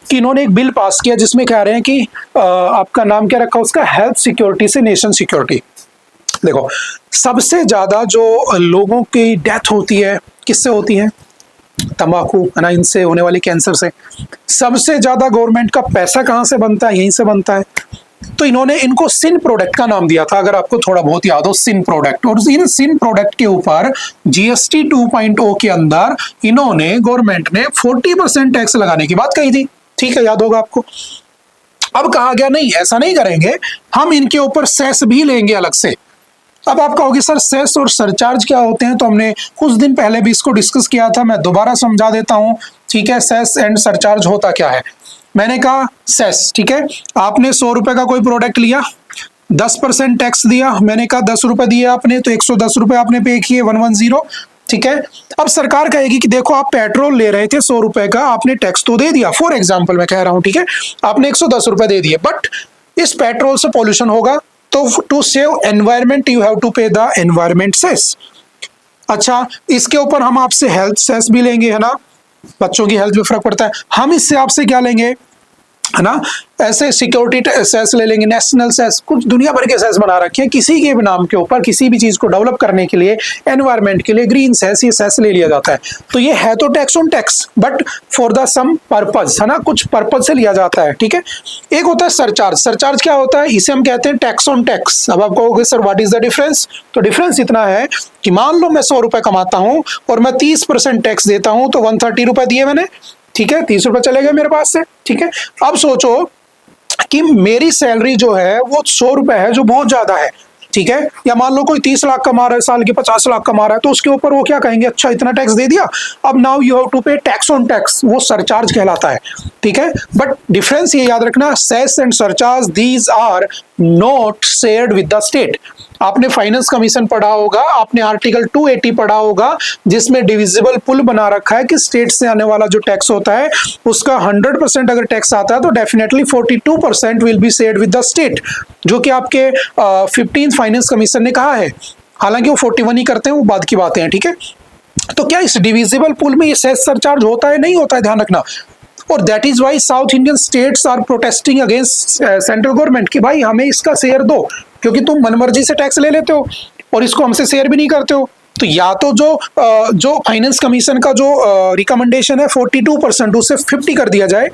कि इन्होंने एक बिल पास किया जिसमें कह रहे हैं कि आपका नाम क्या रखा उसका, हेल्थ सिक्योरिटी से नेशन सिक्योरिटी। देखो सबसे ज्यादा जो लोगों की डेथ होती है किससे होती है, तंबाकू, है ना, इनसे होने वाली कैंसर से। सबसे ज्यादा गवर्नमेंट का पैसा कहाँ से बनता है, यहीं से बनता है। तो इन्होंने इनको सिन प्रोडक्ट का नाम दिया था, अगर आपको थोड़ा बहुत याद हो, सिन प्रोडक्ट। और इन सिन प्रोडक्ट के ऊपर जीएसटी 2.0 के अंदर इन्होंने गवर्नमेंट ने 40% टैक्स लगाने की बात कही थी, ठीक है, याद होगा आपको। अब कहा गया नहीं, ऐसा नहीं करेंगे, हम इनके ऊपर सेस भी लेंगे अलग से। अब आप कहोगे सर सेस और सरचार्ज क्या होते हैं, तो हमने कुछ दिन पहले भी इसको डिस्कस किया था, मैं दोबारा समझा देता हूं, ठीक है। सेस एंड सरचार्ज होता क्या है। मैंने कहा सेस, ठीक है, आपने 100 रुपए का कोई प्रोडक्ट लिया, 10% टैक्स दिया, मैंने कहा 10 रुपए दिए आपने, तो 110 रुपए आपने पे किए, 110, ठीक है। अब सरकार कहेगी कि देखो आप पेट्रोल ले रहे थे 100 रुपए का, आपने टैक्स तो दे दिया, फॉर एग्जाम्पल मैं कह रहा हूं, ठीक है, आपने 110 रुपए दे दिए, बट इस पेट्रोल से पॉल्यूशन होगा, तो to save environment you have to pay the environment cess. अच्छा, इसके ऊपर हम आपसे हेल्थ सेस भी लेंगे, है ना, बच्चों की हेल्थ में फर्क पड़ता है, हम इससे आपसे क्या लेंगे, है ना, ऐसे सिक्योरिटी सेस ले लेंगे, नेशनल सेस, कुछ दुनिया भर के सेस बना रखे हैं किसी के भी नाम के ऊपर, किसी भी चीज को डेवलप करने के लिए, एनवायरमेंट के लिए, ग्रीन सेस, ये सेस ले लिया जाता है। तो ये है तो tax on tax, but for the some purpose, है ना, कुछ पर्पज से लिया जाता है, ठीक है। एक होता है सरचार्ज। सरचार्ज क्या होता है, इसे हम कहते हैं टैक्स ऑन टैक्स। अब आप कहोगे sir what is the difference, तो डिफरेंस इतना है कि मान लो मैं 100 रुपए कमाता हूं और मैं 30% टैक्स देता हूं, तो 130 रुपए दिए मैंने, ठीक है, 30 रुपए चले गए मेरे पास से, ठीक है। अब सोचो कि मेरी सैलरी जो है वो 100 रुपए है, जो बहुत ज्यादा है, ठीक है। या मान लो कोई 30 लाख कमा रहा है, साल के 50 लाख कमा रहा है, तो उसके ऊपर वो क्या कहेंगे, अच्छा इतना टैक्स दे दिया, अब now you have to pay tax on tax, वो सरचार्ज कहलाता है, ठीक है। बट डिफरेंस ये याद रखना, cess and surcharge these are not shared with the state. आपने फाइनेंस कमीशन पढ़ा होगा, आपने आर्टिकल 280 पढ़ा होगा, जिसमें डिविजिबल पुल बना रखा है कि स्टेट से आने वाला जो टैक्स होता है उसका 100% अगर टैक्स आता है तो definitely 42% will be shared with the state, जो कि आपके 15th फाइनेंस कमीशन ने कहा है। हालांकि वो 41 ही करते हैं, वो बाद की बातें हैं, ठीक है। तो क्या इस डिविजिबल पुल में ये सेस सरचार्ज होता है, नहीं होता है, ध्यान रखना। और that is why south Indian states are protesting against central government कि भाई हमें इसका शेयर दो, क्योंकि तुम मनमर्जी से टैक्स ले लेते हो और इसको हमसे शेयर भी नहीं करते हो। तो या तो जो फाइनेंस कमीशन का जो रिकमेंडेशन है 42% उससे 50 कर दिया जाए,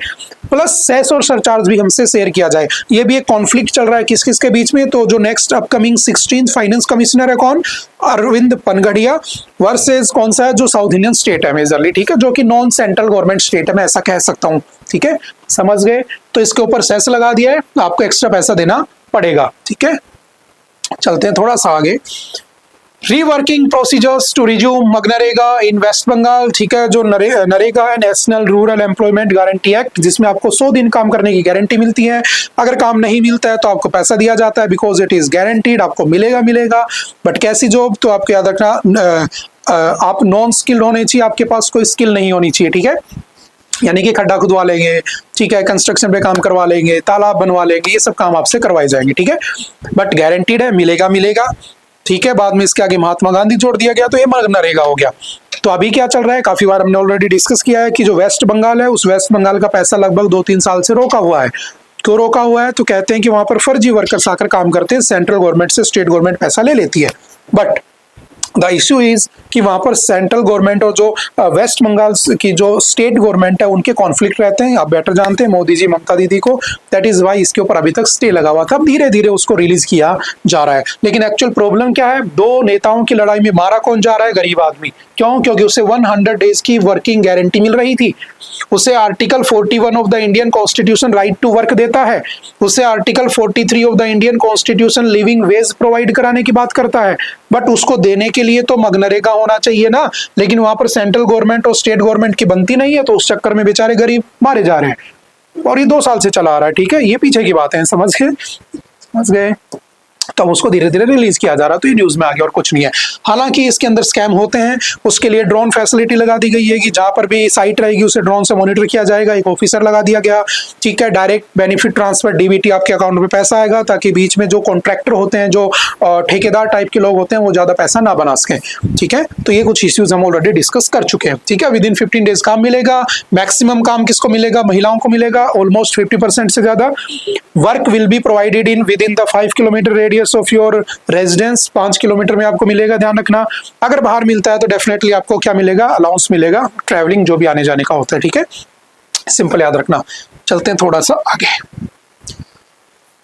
प्लस सेस और सरचार्ज भी हमसे शेयर किया जाए। ये भी एक कॉन्फ्लिक्ट चल रहा है किस किस के बीच में। तो जो next upcoming 16th finance commissioner है कौन, अरविंद पनगड़िया वर्सेस कौन सा है, जो साउथ इंडियन स्टेट है मेजरली, ठीक है, जो कि नॉन सेंट्रल गवर्नमेंट स्टेट है, मैं ऐसा कह सकता हूँ, ठीक है, समझ गए। तो इसके ऊपर सेस लगा दिया है, आपको एक्स्ट्रा पैसा देना पड़ेगा, ठीक है। चलते हैं थोड़ा सा आगे। रीवर्किंग प्रोसीजर्स टू रिज्यूम मनरेगा इन वेस्ट बंगाल, ठीक है, जो नरेगा है national rural employment guarantee act, जिसमें आपको 100 दिन काम करने की गारंटी मिलती है। अगर काम नहीं मिलता है तो आपको पैसा दिया जाता है, बिकॉज इट इज गारंटीड, आपको मिलेगा। बट कैसी जॉब, तो आपको याद रखना आप नॉन स्किल्ड होने चाहिए, आपके पास कोई स्किल नहीं होनी चाहिए, ठीक है, यानी कि खड्डा खुदवा लेंगे, ठीक है, कंस्ट्रक्शन पे काम करवा लेंगे, तालाब बनवा लेंगे, ये सब काम आपसे करवाए जाएंगे, ठीक है, बट गारंटीड है, मिलेगा, ठीक है। बाद में इसके आगे महात्मा गांधी जोड़ दिया गया, तो ये मनरेगा हो गया। तो अभी क्या चल रहा है, काफी बार हमने ऑलरेडी डिस्कस किया है कि जो वेस्ट बंगाल है, उस वेस्ट बंगाल का पैसा लगभग 2-3 साल से रोका हुआ है। क्यों रोका हुआ है, तो कहते हैं कि वहां पर फर्जी वर्कर्स आकर काम करते हैं, सेंट्रल गवर्नमेंट से स्टेट गवर्नमेंट पैसा ले लेती है। बट द इश्यू इज कि वहां पर सेंट्रल गवर्नमेंट और जो वेस्ट बंगाल की जो स्टेट गवर्नमेंट है उनके कॉन्फ्लिक्ट रहते हैं, आप बेटर जानते हैं मोदी जी ममता दीदी को, दैट इज वाई इसके ऊपर अभी तक स्टे लगा हुआ था। धीरे धीरे उसको रिलीज किया जा रहा है, लेकिन एक्चुअल प्रॉब्लम क्या है, दो नेताओं की लड़ाई में मारा कौन जा रहा है, गरीब आदमी। क्यों, क्योंकि उसे 100 डेज की वर्किंग गारंटी मिल रही थी, उसे article 41 of the Indian constitution right to work देता है, उसे article 43 of the Indian constitution living wage provide कराने की बात करता है। बट उसको देने के लिए तो मनरेगा होना चाहिए ना, लेकिन वहां पर सेंट्रल गवर्नमेंट और स्टेट गवर्नमेंट की बनती नहीं है, तो उस चक्कर में बेचारे गरीब मारे जा रहे हैं, और ये 2 साल से चला आ रहा है, ठीक है, ये पीछे की बात है, समझ गए। तब उसको धीरे धीरे रिलीज किया जा रहा है, तो ये न्यूज में आ गया और कुछ नहीं है। हालांकि इसके अंदर स्कैम होते हैं, उसके लिए ड्रोन फैसिलिटी लगा दी गई है कि जहां पर भी साइट रहेगी उसे ड्रोन से मॉनिटर किया जाएगा, एक ऑफिसर लगा दिया गया, ठीक है, डायरेक्ट बेनिफिट ट्रांसफर डीबीटी आपके अकाउंट में पैसा आएगा, ताकि बीच में जो कॉन्ट्रैक्टर होते हैं, जो ठेकेदार टाइप के लोग होते हैं, वो ज्यादा पैसा ना बना सकें, ठीक है। तो ये कुछ इश्यूज हम ऑलरेडी डिस्कस कर चुके हैं, ठीक है। विद इन 15 डेज काम मिलेगा, मैक्सिमम काम किसको मिलेगा, महिलाओं को मिलेगा, ऑलमोस्ट 50% से ज्यादा। Work will be provided in with in the 5 kilometre radius of your residence, 5 kilometre में आपको मिलेगा, ध्यान रखना। अगर बाहर मिलता है तो डेफिनेटली आपको क्या मिलेगा, अलाउंस मिलेगा, ट्रैवलिंग जो भी आने जाने का होता है, ठीक है, सिंपल याद रखना। चलते हैं थोड़ा सा आगे।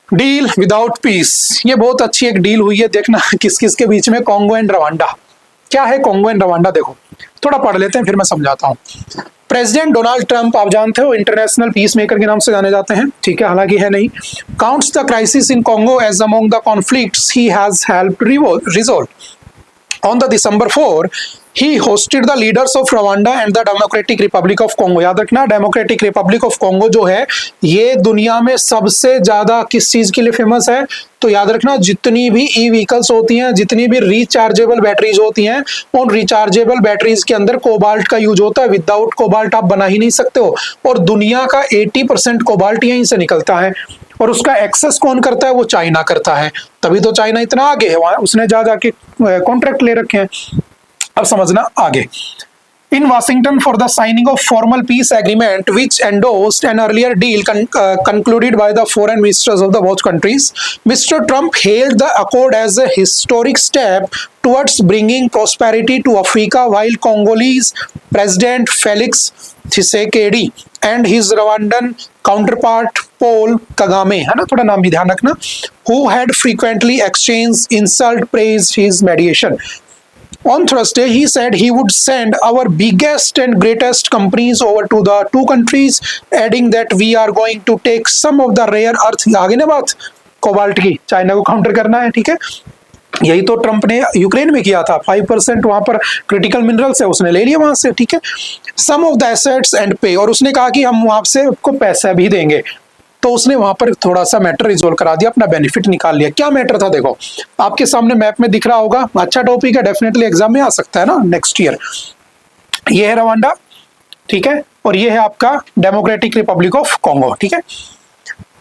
डील विदाउट पीस, ये बहुत अच्छी एक डील हुई है, देखना किस किस के बीच में, कॉन्गो एंड रवांडा। क्या है कॉन्गो एंड रवांडा, देखो थोड़ा पढ़ लेते हैं फिर मैं समझाता हूं। प्रेसिडेंट डोनाल्ड ट्रंप, आप जानते हो इंटरनेशनल पीस मेकर के नाम से जाने जाते हैं, ठीक है, हालांकि है नहीं, counts the crisis in Congo as among the conflicts he has helped resolve. On the December 4, he hosted the leaders of Rwanda and the Democratic Republic of Congo। याद रखना, डेमोक्रेटिक रिपब्लिक ऑफ कॉन्गो जो है, ये दुनिया में सबसे ज्यादा किस चीज के लिए फेमस है, तो याद रखना जितनी भी ई व्हीकल्स होती हैं, जितनी भी रिचार्जेबल बैटरीज होती हैं, उन रिचार्जेबल बैटरीज के अंदर कोबाल्ट का यूज होता है। विदाउट कोबाल्ट आप बना ही नहीं सकते हो, और दुनिया का 80% कोबाल्ट यहीं से निकलता है, और उसका एक्सेस कौन करता है, वो चाइना करता है। तभी तो चाइना इतना आगे है, वहां उसने जा जाके कॉन्ट्रैक्ट ले रखे हैं। अब समझना आगे। In Washington for the signing of formal peace agreement which endorsed an earlier deal concluded by the foreign ministers of the both countries, Mr. Trump hailed the accord as a historic step towards bringing prosperity to Africa, while Congolese President Felix Tshisekedi and his Rwandan counterpart Paul Kagame, है ना, थोड़ा नाम भी ध्यान रखना, who had frequently exchanged insult praised his mediation. On Thursday, he said he would send our biggest and greatest companies over to the two countries, adding that we are going to take some of the rare earth, आगे ना बात cobalt की, China को counter करना है, ठीक है। यही तो ट्रंप ने यूक्रेन में किया था, 5% वहां पर क्रिटिकल मिनरल्स है, उसने ले लिया वहां से, ठीक है। सम ऑफ द एसेट्स एंड पे, और उसने कहा कि हम वहां से आपको पैसा भी देंगे, तो उसने वहां पर थोड़ा सा मैटर रिजोल्व करा दिया, अपना बेनिफिट निकाल लिया। क्या मैटर था, देखो आपके सामने मैप में दिख रहा होगा, अच्छा टॉपिक है, डेफिनेटली एग्जाम में आ सकता है ना नेक्स्ट ईयर। ये है रवांडा, ठीक है, और ये है आपका डेमोक्रेटिक रिपब्लिक ऑफ कॉन्गो, ठीक है।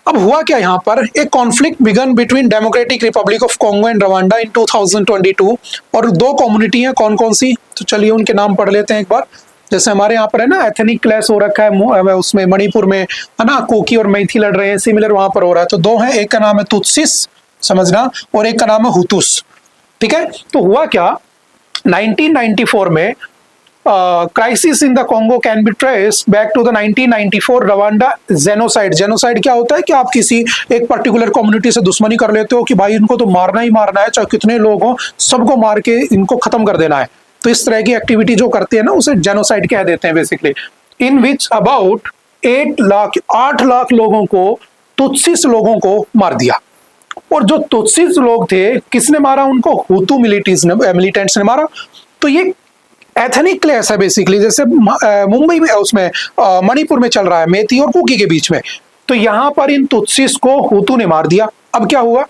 अब हुआ क्या, यहाँ पर एक conflict began between Democratic Republic of Congo and Rwanda in 2022, और दो कम्युनिटी हैं, कौन कौन सी, तो चलिए उनके नाम पढ़ लेते हैं एक बार। जैसे हमारे यहाँ पर है ना एथनिक क्लैश हो रखा है उसमें मणिपुर में, है ना, कुकी और मैथी लड़ रहे हैं, सिमिलर वहां पर हो रहा है। तो दो हैं, एक का नाम है तुत्सिस, समझना, और एक का नाम है हुतुस। ठीक है, तो हुआ क्या 1994 में crisis in the Congo can be trace back to the 1994 Rwanda genocide. Genocide क्या होता है कि आप किसी एक पर्टिकुलर कम्युनिटी से दुश्मनी कर लेते हो कि भाई इनको तो मारना ही मारना है, चाहे कितने लोग हों, सबको मार के इनको खत्म कर देना है। तो इस तरह की एक्टिविटी जो करते हैं ना उसे जेनोसाइड कह देते हैं basically. In which about 8 lakh लोगों को, तुत्सिस लोगों को मार दिया। और जो तुत्सिस लोग थे किसने मारा उनको? हुतू मिलिटेंट्स ने मारा। तो ये एथनिक क्लैश है बेसिकली, जैसे मुंबई में उसमें मणिपुर में चल रहा है मेती और कुकी के बीच में। तो यहां पर इन तुत्सिस को हुतू ने मार दिया। अब क्या हुआ?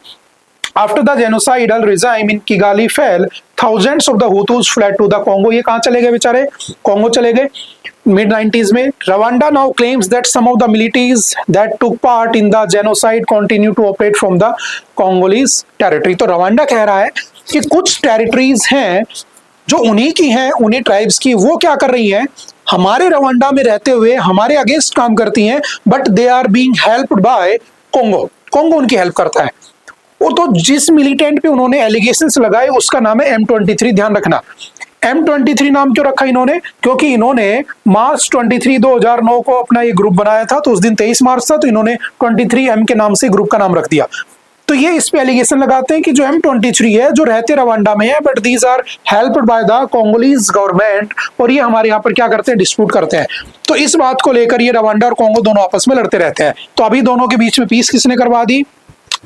After the genocidal regime in Kigali fail, thousands of the Hutus fled to the Congo। ये कहां चले गए बेचारे? कॉन्गो चले गए मिड 90s में। Rwanda now claims that some of the militias that took part in the genocide continue to operate from the Congolese territory। तो Rwanda कह रहा है कि कुछ टेरिटरीज हैं जो उन्हीं की हैं, उन्हीं ट्राइब्स की, वो क्या कर रही हैं, हमारे रवांडा में रहते हुए हमारे अगेंस्ट काम करती हैं, but they are being helped by Congo. Congo उनकी हेल्प करता है। और तो जिस मिलिटेंट पे उन्होंने एलिगेशंस लगाए उसका नाम है M23। ध्यान रखना, M23 नाम क्यों रखा इन्होंने? क्योंकि इन्होंने मार्च 23 2009 को अपना ये ग्रुप बनाया था, तो उस दिन 23 मार्च था, तो इन्होंने 23M के नाम से ग्रुप का नाम रख दिया। तो ये इस पे एलिगेशन लगाते हैं कि जो M23 है जो रहते रवांडा में है, but these are helped by the Congolese government, और ये हमारे यहाँ पर क्या करते हैं, डिस्प्यूट करते हैं। तो इस बात को लेकर ये रवांडा और कॉन्गो दोनों आपस में लड़ते रहते हैं। तो अभी दोनों के बीच में पीस किसने करवा दी?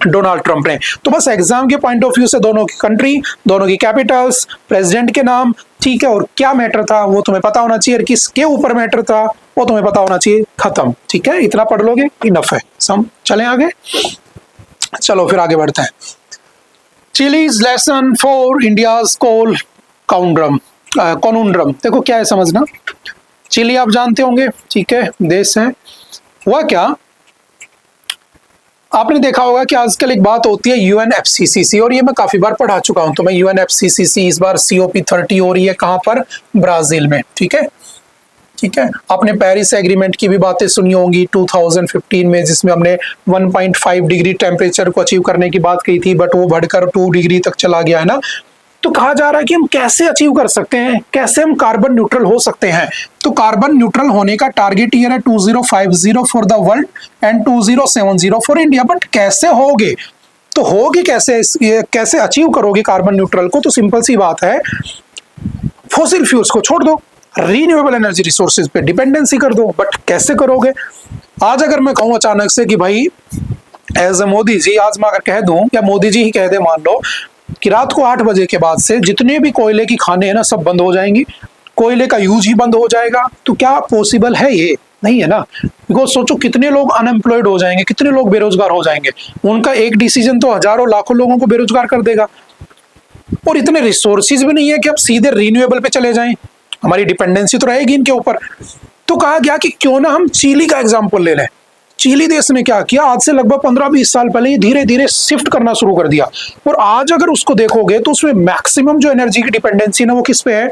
डोनाल्ड ट्रंप ने। तो बस एग्जाम के पॉइंट ऑफ व्यू से दोनों की कंट्री, दोनों की कैपिटल्स, प्रेसिडेंट के नाम, ठीक है, और क्या मैटर था वो तुम्हें पता होना चाहिए, और किसके ऊपर मैटर था वो तुम्हें पता होना चाहिए। खत्म, ठीक है, इतना पढ़ लोगे इनफ है। सम चलें आगे, चलो फिर आगे बढ़ते हैं। चिलीज लेसन फॉर इंडियाज कोल कॉन्ड्रम। देखो क्या है समझना, चिली आप जानते होंगे, ठीक है, देश है। हुआ क्या, आपने देखा होगा कि आजकल एक बात होती है UNFCCC, और ये मैं काफी बार पढ़ा चुका हूं। तो मैं UNFCCC इस बार COP30 हो रही है कहां पर? ब्राजील में, ठीक है। ठीक है, आपने पेरिस एग्रीमेंट की भी बातें सुनी होंगी 2015 में, जिसमें हमने 1.5 डिग्री टेम्परेचर को अचीव करने की बात कही थी, बट वो बढ़कर 2 डिग्री तक चला गया है ना। तो कहा जा रहा है कि हम कैसे अचीव कर सकते हैं, कैसे हम कार्बन न्यूट्रल हो सकते हैं। तो कार्बन न्यूट्रल होने का टारगेट ईयर है 2050 for the world and 2070 for India. But कैसे होगे, तो होगे कैसे, कैसे अचीव करोगे कार्बन न्यूट्रल को? तो सिंपल सी बात है, फॉसिल फ्यूल्स को छोड़ दो, रीन्यूएबल एनर्जी रिसोर्सेज पे डिपेंडेंसी कर दो। बट कैसे करोगे? आज अगर मैं कहूँ अचानक से कि भाई एज ए मोदी जी, आज मैं अगर कह दूं, या मोदी जी ही कह दे, मान लो कि रात को 8 बजे के बाद से जितने भी कोयले की खाने हैं ना सब बंद हो जाएंगी, कोयले का यूज ही बंद हो जाएगा। तो क्या पॉसिबल है? ये नहीं है ना। बिकॉज सोचो कितने लोग अनएम्प्लॉयड हो जाएंगे, कितने लोग बेरोजगार हो जाएंगे। उनका एक डिसीजन तो हजारों लाखों लोगों को बेरोजगार कर देगा। और इतने रिसोर्सेज भी नहीं है कि अब सीधे रीन्यूएबल पे चले जाएं, हमारी डिपेंडेंसी तो रहेगी इनके ऊपर। तो कहा गया कि क्यों ना हम चिली का एग्जाम्पल ले लें। चिली देश ने क्या किया, आज से लगभग 15-20 साल पहले ये धीरे धीरे शिफ्ट करना शुरू कर दिया। और आज अगर उसको देखोगे तो उसमें मैक्सिमम जो एनर्जी की डिपेंडेंसी ना वो किस पे है?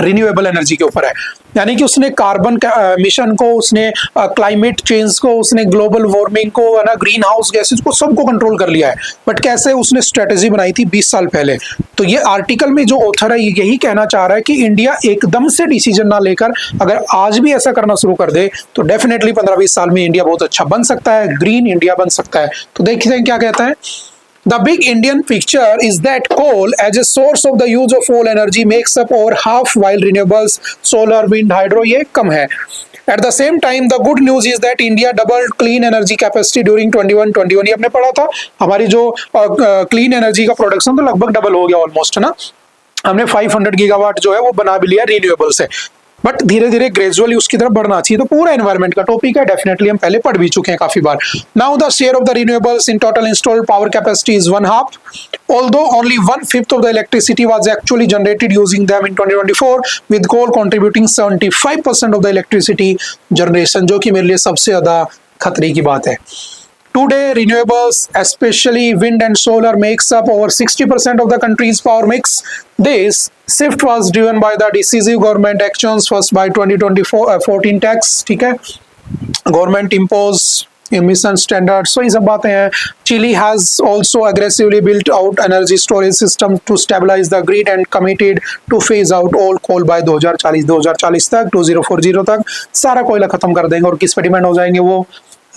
रिन्यूएबल एनर्जी के ऊपर है। यानी कि उसने कार्बन मिशन को, उसने क्लाइमेट चेंज को, उसने ग्लोबल वार्मिंग को, है ना, ग्रीन हाउस गैसेज को, सबको कंट्रोल कर लिया है। बट कैसे? उसने स्ट्रेटेजी बनाई थी 20 साल पहले। तो ये आर्टिकल में जो ऑथर है यही कहना चाह रहा है कि इंडिया एकदम से डिसीजन ना लेकर अगर आज भी ऐसा करना शुरू कर दे तो डेफिनेटली 15-20 साल में इंडिया बहुत अच्छा बन सकता है, ग्रीन इंडिया बन सकता है। तो देखते हैं क्या कहता है। The big Indian picture is that coal as a source of the use of all energy makes up over half, while renewables, solar, wind, hydro ये कम है। At the same time, the good news is that India doubled clean energy capacity during 21-21। ये हमने पढ़ा था, हमारी जो clean energy का production तो लगभग डबल हो गया ऑलमोस्ट, है ना। हमने 500 गीगावाट जो है वो बना भी लिया रिन्यूएबल से। बट धीरे धीरे ग्रेजुअली उसकी तरफ बढ़ना चाहिए। तो पूरा एनवायरमेंट का टॉपिक है, डेफिनेटली हम पहले पढ़ भी चुके हैं काफी बार। Now the share of the renewables in total installed power capacity is 1/2, although only 1/5 of the electricity was actually generated using them in 2024, with coal contributing 75% of the electricity generation, जो कि मेरे लिए सबसे ज्यादा खतरे की बात है। Today, renewables, especially wind and solar, makes up over 60% of the country's power mix. This shift was driven by the decisive government actions first by 2014 tax, ठीक है, government impose emission standards. So ये सब बातें हैं. Chile has also aggressively built out energy storage system to stabilize the grid and committed to phase out all coal by 2040 तक, 2040 तक सारा कोयला खत्म कर देंगे. और किस पे डिपेंड हो जाएंगे वो?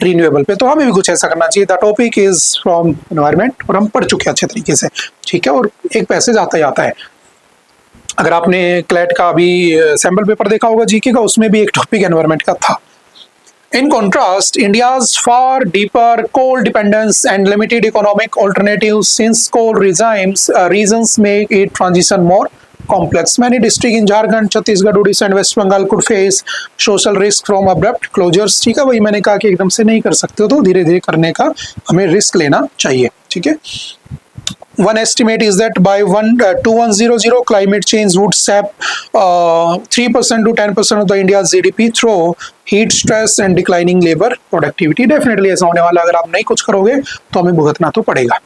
रिन्यूएबल पे. तो हमें भी कुछ ऐसा करना चाहिए. The topic is from environment और हम पढ़ चुके हैं अच्छे तरीके से, ठीक है. और एक पैसेज आता ही आता है. अगर आपने क्लैट का अभी सैम्पल पेपर देखा होगा जीके का, उसमें भी एक टॉपिक एनवायरमेंट का था. In contrast, India's far deeper coal dependence and limited economic alternatives since coal regions make it transition more complex. Many districts in Jharkhand, Chhattisgarh, Odisha and West Bengal could face social risk from abrupt closures. ठीक है, वही मैंने कहा कि एकदम से नहीं कर सकते हो, तो धीरे धीरे करने का हमें रिस्क लेना चाहिए. ठीक है. One estimate is that by 2100 climate change would sap 3% to 10% of the India's GDP through heat stress and declining labor productivity. Definitely ऐसा होने वाला. अगर आप नहीं कुछ करोगे तो हमें भुगतना तो पड़ेगा.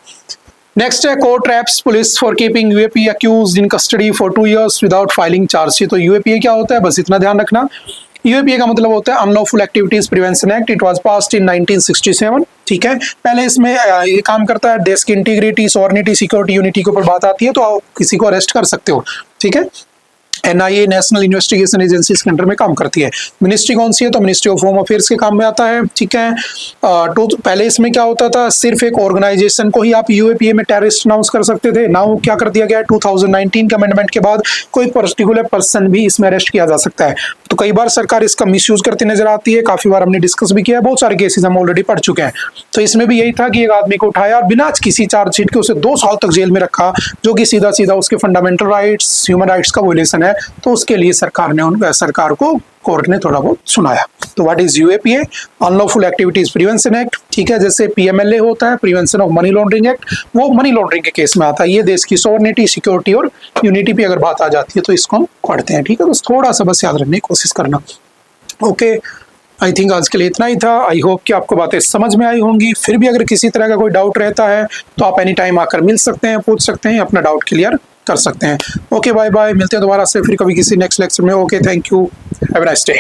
नेक्स्ट है court traps police for keeping UAP accused in custody for 2 years without filing chargesheet. तो यूएपीए क्या होता है, बस इतना ध्यान रखना. यूएपीए का मतलब होता है unlawful activities prevention act. It was passed in 1967. ठीक है. पहले इसमें ये काम करता है, देश की इंटीग्रिटी, सॉवरेनिटी, सिक्योरिटी, यूनिटी के ऊपर बात आती है तो आप किसी को अरेस्ट कर सकते हो. ठीक है. एनआईए नेशनल इन्वेस्टिगेशन एजेंसी के अंडर में काम करती है. मिनिस्ट्री कौन सी है, तो मिनिस्ट्री ऑफ होम अफेयर्स के काम में आता है. ठीक है. तो पहले इसमें क्या होता था, सिर्फ एक ऑर्गेनाइजेशन को ही आप यूएपीए में टेररिस्ट अनाउंस कर सकते थे. नाउ क्या कर दिया गया है, 2019 के अमेंडमेंट के बाद कोई पर्टिकुलर पर्सन भी इसमें अरेस्ट किया जा सकता है. तो कई बार सरकार इसका मिसयूज करती नजर आती है. काफी बार हमने डिस्कस भी किया है, बहुत सारे केसेस हम ऑलरेडी पढ़ चुके हैं. तो इसमें भी यही था कि एक आदमी को उठाया और बिना किसी चार्जशीट के उसे 2 साल तक जेल में रखा, जो कि सीधा सीधा उसके फंडामेंटल राइट्स, ह्यूमन राइट्स का वोलेशन है. तो उसके लिए सरकार को कोर्ट ने थोड़ा बहुत सुनाया. तो what is UAPA? Unlawful activities prevention act. ठीक है. जैसे पीएमएलए होता है, prevention of money laundering act, वो मनी लॉन्ड्रिंग के केस में आता है. ये देश की सॉवरेनिटी, सिक्योरिटी और यूनिटी पे अगर बात आ जाती है तो इसको हम पढ़ते हैं. ठीक है. तो थोड़ा सा बस याद रखने की कोशिश करना. ओके, आई थिंक आज के लिए इतना ही था. आई होप कि आपको बातें समझ में आई होंगी. फिर भी अगर किसी तरह का कोई डाउट रहता है तो आप एनी टाइम आकर मिल सकते हैं, पूछ सकते हैं, अपना डाउट क्लियर कर सकते हैं. Okay, bye bye. मिलते हैं दोबारा से फिर कभी किसी नेक्स्ट लेक्चर में. Okay, thank you. Have a nice day.